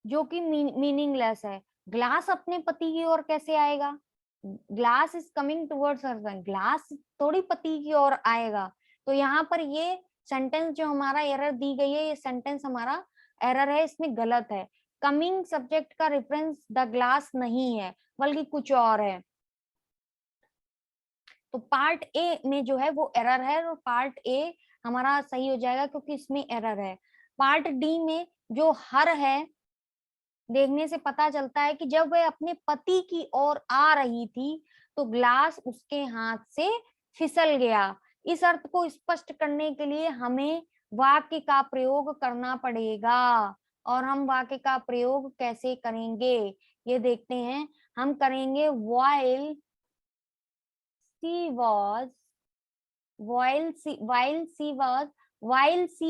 जो कि मीनिंगलेस है। ग्लास अपने पति की ओर कैसे आएगा, glass is coming towards her husband, glass थोड़ी पति की ओर आएगा। तो यहाँ पर ये सेंटेंस जो हमारा एरर दी गई है, ये सेंटेंस हमारा एरर है, इसमें गलत है। कमिंग सब्जेक्ट का रेफरेंस द ग्लास नहीं है बल्कि कुछ और है। तो पार्ट ए में जो है वो एरर है और पार्ट ए हमारा सही हो जाएगा क्योंकि इसमें एरर है। पार्ट डी में जो हर है, देखने से पता चलता है कि जब वह अपने पति की ओर आ रही थी तो ग्लास उसके हाथ से फिसल गया। इस अर्थ को स्पष्ट करने के लिए हमें वाक्य का प्रयोग करना पड़ेगा, और हम वाक्य का प्रयोग कैसे करेंगे ये देखते हैं। हम करेंगे while she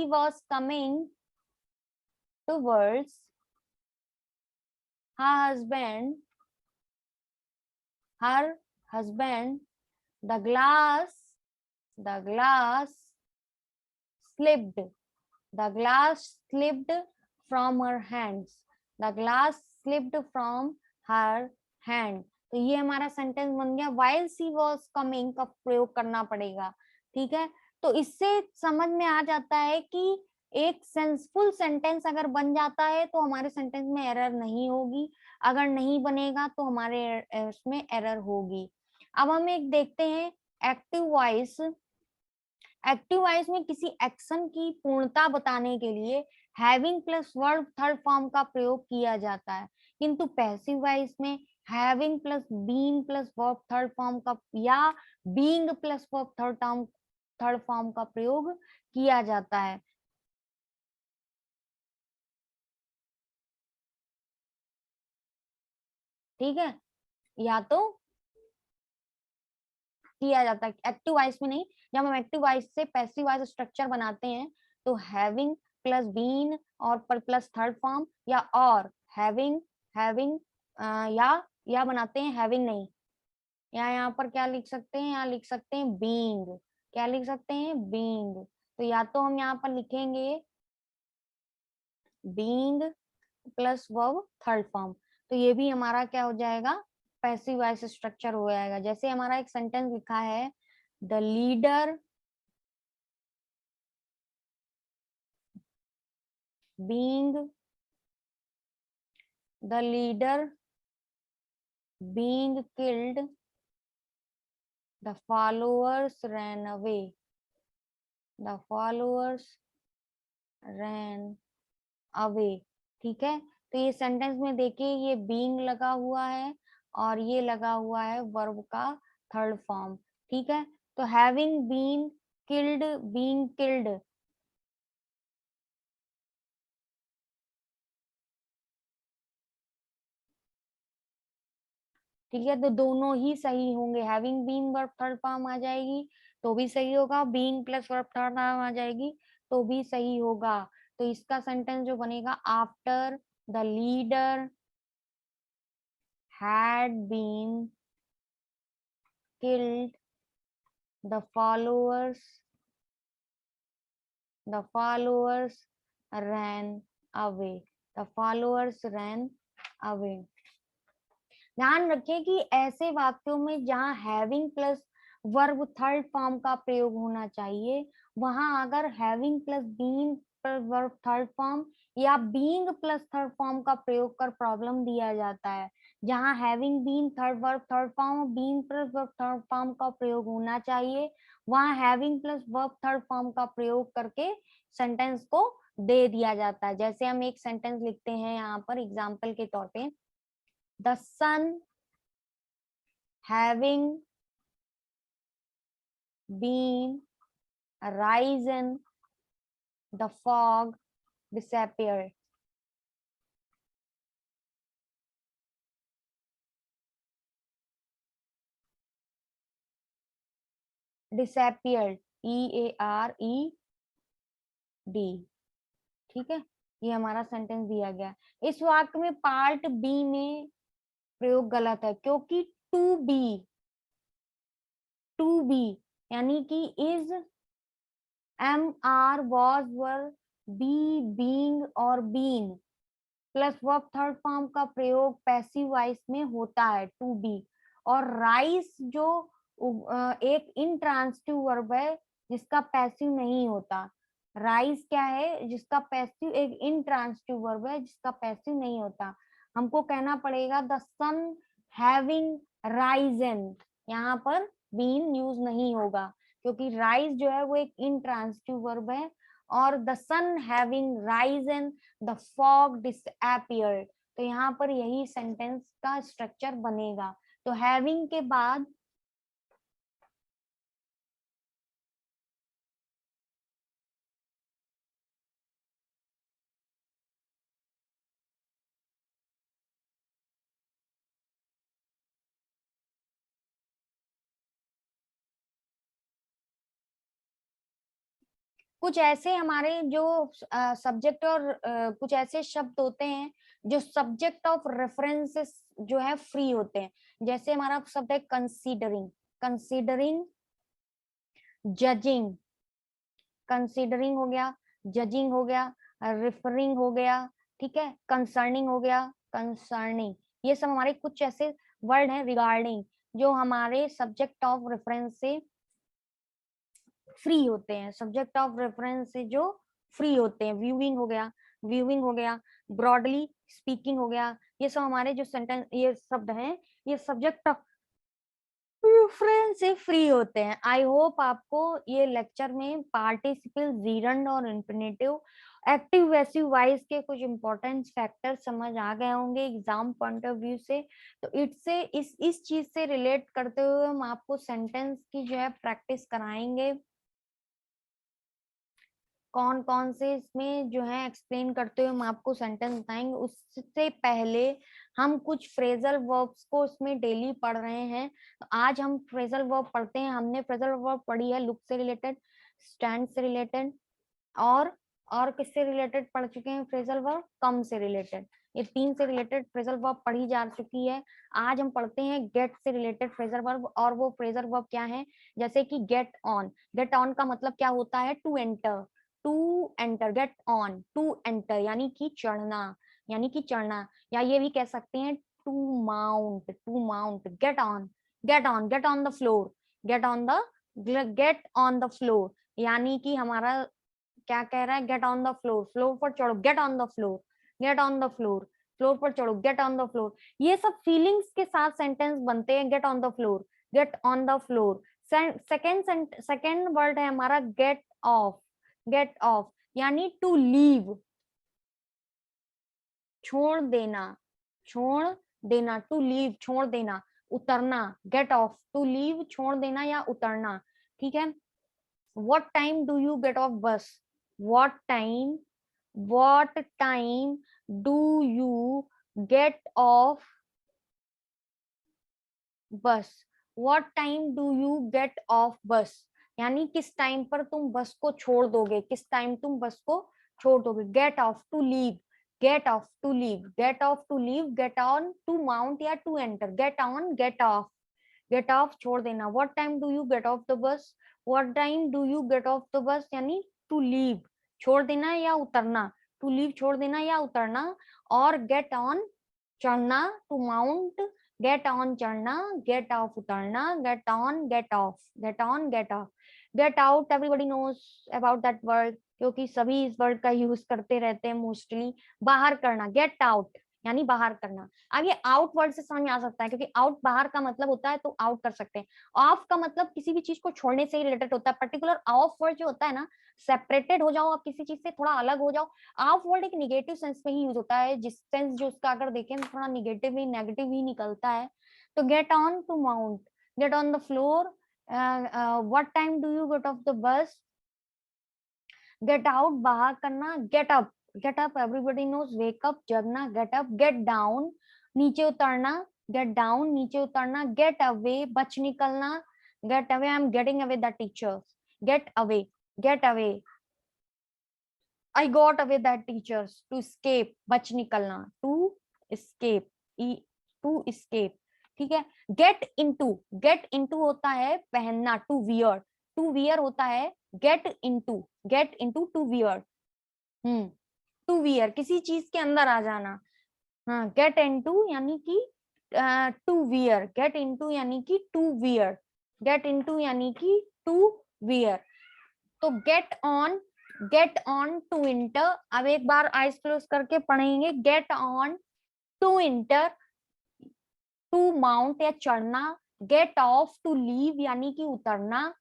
was coming towards her husband, the glass slipped from her hands, the glass slipped from her hand. तो ये हमारा सेंटेंस बन गया व्हाइल शी वाज कमिंग का प्रयोग करना पड़ेगा, ठीक है। तो इससे समझ में आ जाता है कि एक सेंसफुल सेंटेंस अगर बन जाता है तो हमारे सेंटेंस में एरर नहीं होगी, अगर नहीं बनेगा तो हमारे उसमें एरर होगी। अब हम एक देखते हैं एक्टिव वॉइस। एक्टिव वॉइस में किसी एक्शन की पूर्णता बताने के लिए having plus verb third form का प्रयोग किया जाता है, किंतु पैसिव वॉइस में having plus being plus verb third form का या being plus verb third form का प्रयोग किया जाता है। ठीक है, या तो किया जाता है एक्टिव वॉइस में नहीं। जब हम एक्टिव वॉइस से पैसिव वॉइस स्ट्रक्चर बनाते हैं तो हैविंग प्लस बीन और पर प्लस थर्ड फॉर्म, या और हैविंग हैविंग या बनाते हैं हैविंग नहीं, या यहाँ पर क्या लिख सकते हैं, यहाँ लिख सकते हैं बीइंग। क्या लिख सकते हैं, बीइंग। तो या तो हम यहाँ पर लिखेंगे being plus verb third form, तो ये भी हमारा क्या हो जाएगा, पैसिव वॉइस स्ट्रक्चर हो जाएगा। जैसे हमारा एक सेंटेंस लिखा है the leader being the leader being killed, the followers ran away, the followers ran away। ठीक है, तो ये सेंटेंस में देखिए ये being लगा हुआ है और ये लगा हुआ है वर्ब का थर्ड फॉर्म। ठीक है, तो having been killed, being killed, ठीक है, तो दोनों ही सही होंगे। Having been verb third form आ जाएगी तो भी सही होगा, being plus verb third form आ जाएगी तो भी सही होगा। तो इसका सेंटेंस जो बनेगा after the leader had been killed the followers ran away, the followers ran away. ध्यान रखें कि ऐसे वाक्यों में जहां having plus verb third form का प्रयोग होना चाहिए, वहां अगर having plus being plus verb third form या बीइंग प्लस थर्ड फॉर्म का प्रयोग कर प्रॉब्लम दिया जाता है। जहां having been third verb third form, being plus verb third form का प्रयोग होना चाहिए, वहां having plus verb third form का प्रयोग करके सेंटेंस को दे दिया जाता है। जैसे हम एक सेंटेंस लिखते हैं यहाँ पर एग्जाम्पल के तौर पे, the sun having been risen, the fog disappeared। disappeared, EARED। ठीक है, ये हमारा सेंटेंस दिया गया। इस वाक्य में पार्ट बी में प्रयोग गलत है, क्योंकि टू बी यानी कि is, am are, was, were, be, being और been plus verb third form का प्रयोग पैसिव वॉइस में होता है टू बी। और राइस जो एक इंट्रांसिटिव वर्ब है जिसका पैसिव नहीं होता। राइस क्या है, जिसका पैसिव, एक इंट्रांसिटिव वर्ब है जिसका पैसिव नहीं होता। हमको कहना पड़ेगा द सन हैविंग राइजन, यहाँ पर बीन यूज नहीं होगा क्योंकि राइज जो है वो एक इंट्रांसिटिव वर्ब है। और the sun having risen the fog disappeared, तो यहाँ पर यही सेंटेंस का स्ट्रक्चर बनेगा। तो हैविंग के बाद कुछ ऐसे हमारे जो सब्जेक्ट और कुछ ऐसे शब्द होते हैं जो सब्जेक्ट ऑफ रेफरेंसेस जो है फ्री होते हैं। जैसे हमारा शब्द है कंसीडरिंग, कंसीडरिंग, जजिंग, कंसीडरिंग हो गया, जजिंग हो गया, रेफरिंग हो गया, ठीक है, कंसर्निंग हो गया, कंसर्निंग। ये सब हमारे कुछ ऐसे वर्ड है रिगार्डिंग, जो हमारे सब्जेक्ट ऑफ रेफरेंस से फ्री होते हैं, सब्जेक्ट ऑफ रेफरेंस से जो फ्री होते हैं। व्यूइंग हो गया, व्यूइंग हो गया, ब्रॉडली स्पीकिंग हो गया, ये सब हमारे जो सेंटेंस, ये शब्द हैं, ये सब्जेक्ट ऑफ रेफरेंस से फ्री होते हैं। आई होप आपको ये लेक्चर में पार्टिसिपल, जीरंड और इंफिनिटिव, एक्टिव पैसिव वॉइस के कुछ इंपॉर्टेंट फैक्टर समझ आ गए होंगे एग्जाम पॉइंट ऑफ व्यू से। तो इससे इस चीज से रिलेट करते हुए हम आपको सेंटेंस की जो है प्रैक्टिस कराएंगे। कौन कौन से इसमें जो है एक्सप्लेन करते हुए हम आपको सेंटेंस बताएंगे। उससे पहले हम कुछ फ्रेजल वर्ब्स को इसमें डेली पढ़ रहे हैं। तो आज हम फ्रेजल वर्ब पढ़ते हैं। हमने फ्रेजल वर्ब पढ़ी है लुक से रिलेटेड, स्टैंड से रिलेटेड, और किससे रिलेटेड पढ़ चुके हैं फ्रेजल वर्ब, कम से रिलेटेड। ये 3 से रिलेटेड फ्रेजल वर्ब पढ़ी जा चुकी है। आज हम पढ़ते हैं गेट से रिलेटेड फ्रेजल वर्ब। और वो फ्रेजल वर्ब क्या है, जैसे कि गेट ऑन। गेट ऑन का मतलब क्या होता है, to enter, to enter, get on, to enter यानी कि चढ़ना, यानी कि चढ़ना। या ये भी कह सकते हैं to mount, to mount, get on, get on, get on the floor, get on the, get on the floor यानी कि हमारा क्या कह रहा है, get on the floor, floor पर चढ़ो, get on the floor, get on the floor, floor पर चढ़ो, गेट ऑन द फ्लोर। ये सब फीलिंग्स के साथ सेंटेंस बनते हैं, gate on the floor, get on the floor. Second word है हमारा गेट ऑफ, गेट ऑफ यानी टू लीव, छोड़ देना, छोड़ देना, टू लीव छोड़ देना, उतरना, गेट ऑफ, टू लीव छोड़ देना या उतरना, ठीक है। What time do you get off bus? What time do you get off bus? What time do you get off bus? यानी किस टाइम पर तुम बस को छोड़ दोगे, किस टाइम तुम बस को छोड़ दोगे। Get off, to leave, get off, to leave, get off, to leave, get on, to mount या to enter, get on, get off, get off छोड़ देना। What time do you get off the bus, what time do you get off the bus यानी टू लीव छोड़ देना या उतरना, टू लीव छोड़ देना या उतरना। और गेट ऑन चढ़ना, टू माउंट, गेट ऑन चढ़ना, गेट ऑफ उतरना, get on, get off, get on, get off. Get out, everybody knows about that word, क्योंकि सभी इस वर्ड का यूज करते रहते हैं मोस्टली। बाहर करना, गेट आउट यानी बाहर करना। अब ये आउट वर्ड से समझ में आ सकता है, क्योंकि आउट बाहर का मतलब होता है, तो आउट कर सकते हैं। ऑफ का मतलब किसी भी चीज को छोड़ने से ही रिलेटेड होता है। पर्टिकुलर ऑफ वर्ड जो होता है ना, सेपरेटेड हो जाओ आप किसी चीज से, थोड़ा अलग हो जाओ। ऑफ वर्ड एक निगेटिव सेंस में ही यूज होता है, जिस सेंस जो उसका अगर देखें तो थोड़ा निगेटिव ही, नेगेटिव ही निकलता है। तो get on, to mount, get on the floor, what time do you get off the bus, get out बाहर करना, get up, get up everybody knows, wake up जगना, गेट अप, गेट डाउन नीचे उतरना, गेट डाउन नीचे उतरना, गेट अवे बच निकलना, get away, I am getting away the teachers, get away, get away, I got away that teachers, to escape बच निकलना, टू स्केप, टू स्केप, ठीक है। गेट इनटू, गेट इनटू होता है पहनना, टू वियर, टू वियर होता है get into, get into, to wear, to wear किसी चीज के अंदर आ जाना। हाँ, गेट इनटू यानी कि टू वियर, गेट इनटू यानी कि टू वियर, गेट इनटू यानी कि टू वियर। तो गेट ऑन टू इंटर। अब एक बार आइज क्लोज करके पढ़ेंगे, get on to enter, to mount या चढ़ना, गेट ऑफ टू लीव यानी कि उतरना,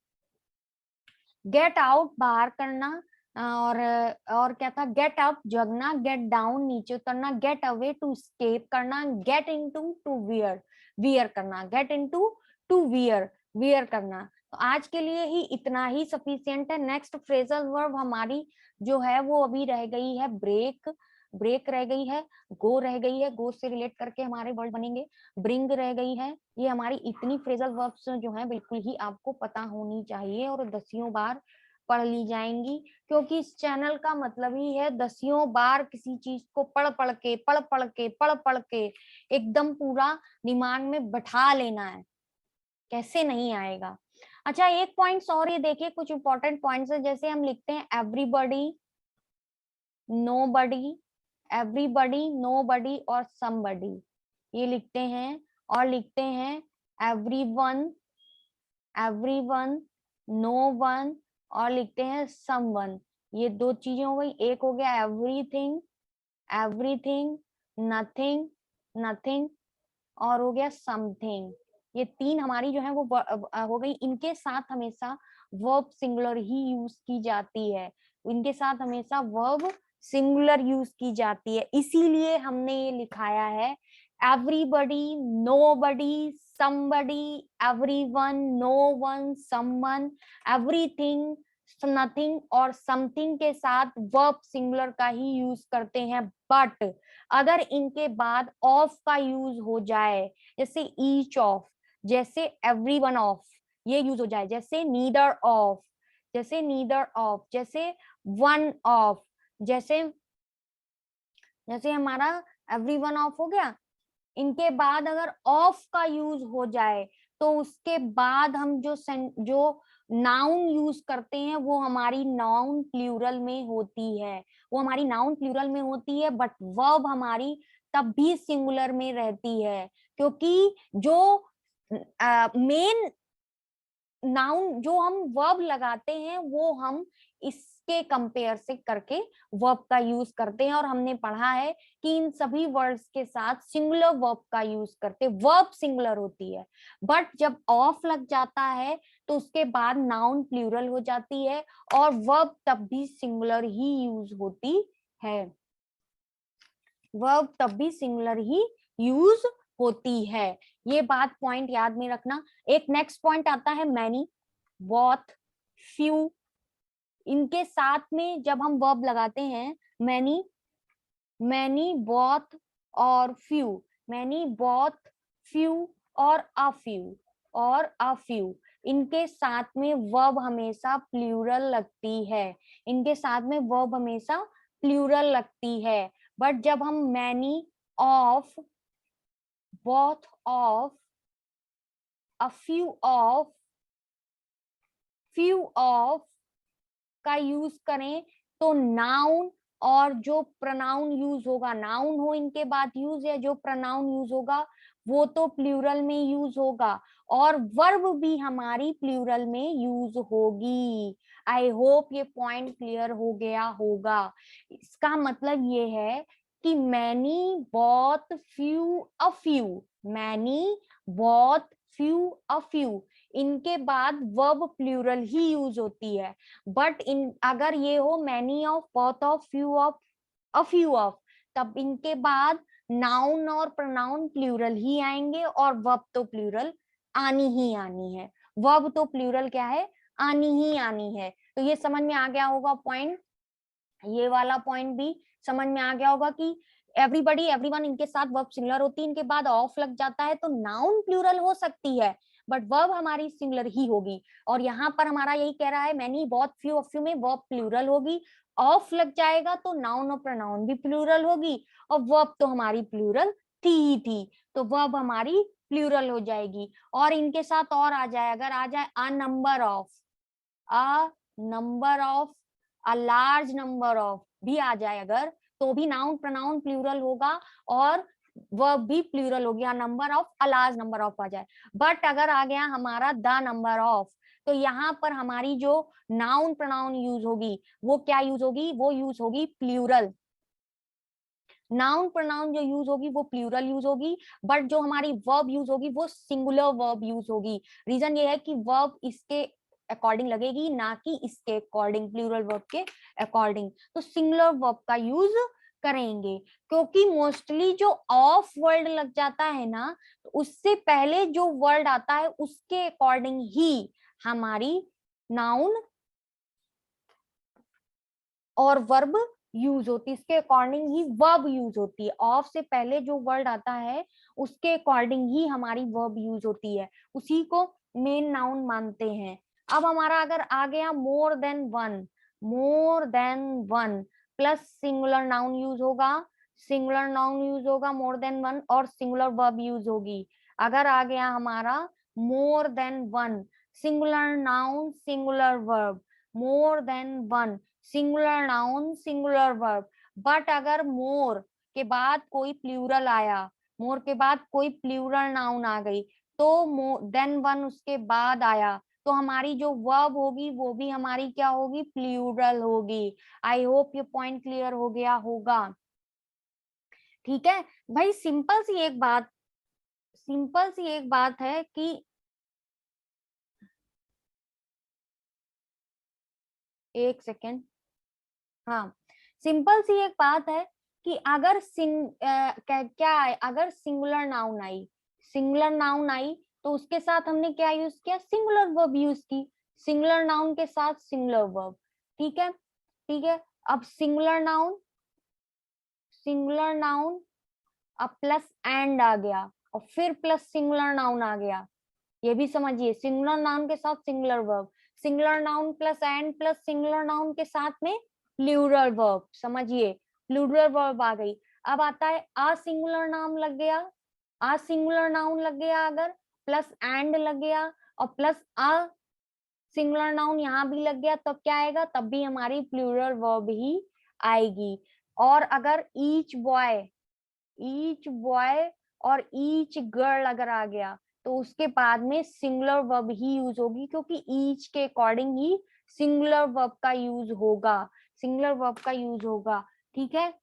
गेट आउट बाहर करना, और क्या था, गेट अप जगना, गेट डाउन नीचे उतरना, गेट अवे टू स्केप करना, get into to wear, wear करना, get into to wear, wear करना। तो आज के लिए ही इतना ही सफिशिएंट है। नेक्स्ट फ्रेजल वर्ब हमारी जो है वो अभी रह गई है ब्रेक, ब्रेक रह गई है, गो रह गई है, गो से रिलेट करके हमारे वर्ड बनेंगे, ब्रिंग रह गई है। ये हमारी इतनी फ्रेजल वर्ब्स जो है बिल्कुल ही आपको पता होनी चाहिए और दसियों बार पढ़ ली जाएंगी, क्योंकि इस चैनल का मतलब ही है दसियों बार किसी चीज को पढ़ पढ़ के, पढ़ पढ़ के, पढ़ पढ़ के एकदम पूरा दिमाग में बैठा लेना है, कैसे नहीं आएगा। अच्छा, एक पॉइंट्स और ये देखिए, कुछ इंपॉर्टेंट पॉइंट्स है, जैसे हम लिखते हैं एवरीबॉडी, नोबडी, एवरीबॉडी, नोबडी और समबडी, ये लिखते हैं। और लिखते हैं एवरीवन, एवरीवन, नो वन, और लिखते हैं समवन। ये दो चीजें हो गई। एक हो गया एवरीथिंग, एवरीथिंग, नथिंग, नथिंग, और हो गया समथिंग। ये तीन हमारी जो है वो हो गई। इनके साथ हमेशा वर्ब सिंगुलर ही यूज की जाती है, इनके साथ हमेशा वर्ब सिंगुलर यूज की जाती है, इसीलिए हमने ये लिखाया है everybody, nobody, somebody, everyone, no one, someone, everything, nothing और समथिंग के साथ वर्ब सिंगुलर का ही यूज करते हैं। बट अगर इनके बाद ऑफ का यूज हो जाए, जैसे ईच ऑफ, जैसे एवरी वन ऑफ, ये यूज हो जाए, जैसे नीदर ऑफ, जैसे नीदर ऑफ, जैसे वन ऑफ, जैसे जैसे हमारा एवरी वन ऑफ हो गया, इनके बाद अगर ऑफ का यूज हो जाए तो उसके बाद हम जो नाउन यूज करते हैं वो हमारी नाउन प्लूरल में होती है, वो हमारी नाउन प्लूरल में होती है, बट वर्ब हमारी तब भी सिंगुलर में रहती है, क्योंकि जो मेन नाउन जो हम वर्ब लगाते हैं वो हम इसके कंपेयर से करके वर्ब का यूज करते हैं। और हमने पढ़ा है कि इन सभी वर्ड्स के साथ सिंगुलर वर्ब का यूज करते, वर्ब सिंगुलर होती है, बट जब ऑफ लग जाता है तो उसके बाद नाउन प्लूरल हो जाती है और वर्ब तब भी सिंगुलर ही यूज होती है, वर्ब तब भी सिंगुलर ही यूज होती है। ये बात पॉइंट याद में रखना। एक नेक्स्ट पॉइंट आता है मैनी, बहुत, फ्यू। इनके साथ में जब हम वर्ब लगाते हैं मैनी, मैनी, बहुत और फ्यू, मैनी, बहुत, फ्यू और अ फ्यू, और अ फ्यू, इनके साथ में वर्ब हमेशा प्लूरल लगती है, इनके साथ में वर्ब हमेशा प्लूरल लगती है। बट जब हम many of, both of, a few of, few of का यूज करें तो नाउन और जो प्रोनाउन यूज होगा, नाउन हो इनके बाद यूज, या जो प्रोनाउन यूज होगा वो तो प्लूरल में यूज होगा, और वर्ब भी हमारी प्लूरल में यूज होगी। आई होप ये पॉइंट क्लियर हो गया होगा। इसका मतलब ये है कि मैनी, बहुत, फ्यू, अ फ्यू, मैनी, बहुत, फ्यू, अ फ्यू, इनके बाद वर्ब प्लूरल ही यूज होती है। बट इन अगर ये हो many of, both of, few of, a few of, तब इनके बाद नाउन और प्रोनाउन प्लूरल ही आएंगे और वर्ब तो प्लूरल आनी ही आनी है, वर्ब तो प्लूरल क्या है, आनी ही आनी है। तो ये समझ में आ गया होगा पॉइंट, ये वाला पॉइंट भी समझ में आ गया होगा कि एवरीबडी, एवरीवन, इनके साथ वर्ब सिंगुलर होती है, इनके बाद ऑफ लग जाता है तो नाउन प्लूरल हो सकती है बट वर्ब हमारी सिंगुलर ही होगी। और यहाँ पर हमारा यही कह रहा है मैनी, बहुत, फ्यू, ऑफ फ्यू में वर्ब प्लूरल होगी, ऑफ लग जाएगा तो नाउन और प्रोनाउन भी प्लूरल होगी, और वर्ब तो हमारी प्लूरल थी ही थी, तो वर्ब हमारी प्लूरल हो जाएगी। और इनके साथ और आ जाए, अगर आ जाए a number of, a number of, a large number of भी आ जाए अगर, तो भी नाउन प्रोनाउन प्लूरल होगा और वर्ब भी प्लूरल होगी, number of, a large number of आ जाए। बट अगर आ गया हमारा द नंबर ऑफ, तो यहाँ पर हमारी जो नाउन प्रोनाउन यूज होगी वो क्या यूज होगी, वो यूज होगी प्लूरल, नाउन प्रोनाउन जो यूज होगी वो प्लूरल यूज होगी, बट जो हमारी वर्ब यूज होगी वो सिंगुलर वर्ब यूज होगी। रीजन ये है कि वर्ब इसके अकॉर्डिंग लगेगी ना कि इसके अकॉर्डिंग, प्लूरल वर्ब के अकॉर्डिंग, तो सिंगुलर वर्ब का यूज करेंगे। क्योंकि मोस्टली जो ऑफ वर्ड लग जाता है ना, तो उससे पहले जो वर्ड आता है उसके अकॉर्डिंग ही हमारी नाउन और वर्ब यूज होती है, इसके अकॉर्डिंग ही वर्ब यूज होती है। ऑफ से पहले जो वर्ड आता है उसके अकॉर्डिंग ही हमारी वर्ब यूज होती है, उसी को मेन नाउन मानते हैं। अब हमारा अगर आ गया मोर देन वन, मोर than one plus singular noun use होगा, सिंगुलर नाउन यूज होगा मोर देन वन, और सिंगुलर वर्ब यूज होगी। अगर आ गया हमारा मोर than one, singular noun, singular verb, more than one, singular noun, singular verb. But अगर मोर के बाद कोई प्लूरल आया, मोर के बाद कोई प्लूरल नाउन आ गई तो देन वन उसके बाद आया तो हमारी जो वर्ब होगी वो भी हमारी क्या होगी, प्लूरल होगी। आई होप ये पॉइंट क्लियर हो गया होगा। ठीक है भाई, सिंपल सी एक बात है कि एक सेकेंड, हाँ, सिंपल सी एक बात है कि अगर क्या है, अगर सिंगुलर नाउन आई तो उसके साथ हमने क्या यूज किया, सिंगुलर वर्ब यूज की, सिंगुलर नाउन के साथ सिंगुलर वर्ब। ठीक है, ठीक है। अब सिंगुलर नाउन अब प्लस एंड आ गया और फिर प्लस सिंगुलर नाउन आ गया, ये भी समझिए, सिंगुलर नाउन के साथ singular verb, singular noun plus and plus singular noun के साथ में प्लूरल वर्ब, समझिए प्लूरल वर्ब आ गई। अब आता है असिंगुलर नाउन लग गया, असिंगुलर नाउन लग गया अगर, प्लस एंड लग गया और प्लस अ सिंगुलर नाउन यहाँ भी लग गया, तब क्या आएगा, तब भी हमारी प्लूरल वर्ब ही आएगी। और अगर ईच बॉय और ईच गर्ल अगर आ गया तो उसके बाद में सिंगुलर वर्ब ही यूज होगी, क्योंकि ईच के अकॉर्डिंग ही सिंगुलर वर्ब का यूज होगा, सिंगुलर वर्ब का यूज होगा। ठीक है,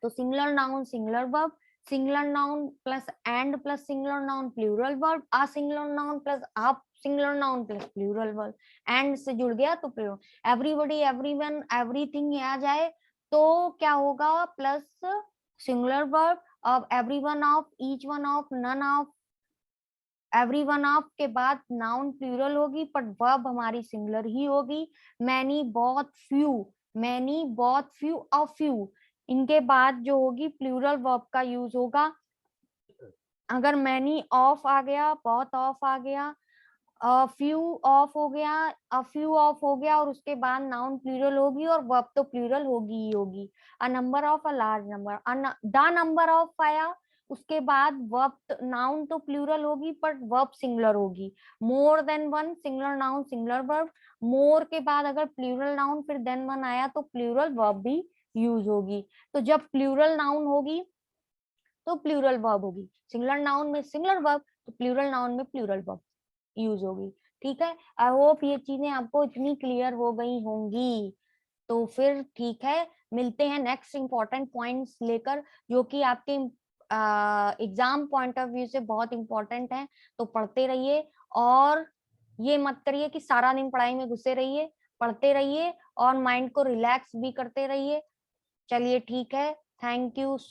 तो singular verb, singular noun plus and plus singular noun plural verb, आ सिंगुलर नाउन प्लस आप singular noun plus plural verb, and से जुड़ गया तो प्लूरल, एवरीबॉडी एवरीवन एवरीथिंग आ जाए तो क्या होगा, plus singular verb of everyone of each one of none of every one of के बाद नाउन प्लूरल होगी पर वर्ब हमारी सिंगुलर ही होगी। मैनी बहुत फ्यू और फ्यू, इनके बाद जो होगी प्लूरल वर्ब का यूज होगा। अगर मैनी ऑफ आ गया, बहुत ऑफ आ गया, फ्यू ऑफ हो गया, फ्यू ऑफ हो गया और उसके बाद नाउन प्लूरल होगी और वर्ब तो प्लूरल होगी ही होगी। A number of, a large number, the number of आया, उसके बाद वर्ब नाउन तो प्लूरल होगी पर वर्ब सिंगुलर होगी। More than one, singular noun singular verb, more के बाद अगर प्लूरल नाउन फिर देन वन आया तो प्लूरल वर्ब भी यूज होगी। तो जब प्लूरल नाउन होगी तो प्लूरल वर्ब होगी, सिंगुलर नाउन में सिंगुलर वर्ब तो प्लूरल नाउन में प्लूरल वर्ब यूज होगी। ठीक है, आई होप ये चीजें आपको इतनी क्लियर हो गई होंगी। तो फिर ठीक है, मिलते हैं नेक्स्ट इंपॉर्टेंट पॉइंट्स लेकर जो कि आपके एग्जाम पॉइंट ऑफ व्यू से बहुत इंपॉर्टेंट है। तो पढ़ते रहिए और ये मत करिए कि सारा दिन पढ़ाई में घुसे रहिए, पढ़ते रहिए और माइंड को रिलैक्स भी करते रहिए। चलिए ठीक है, थैंक यू।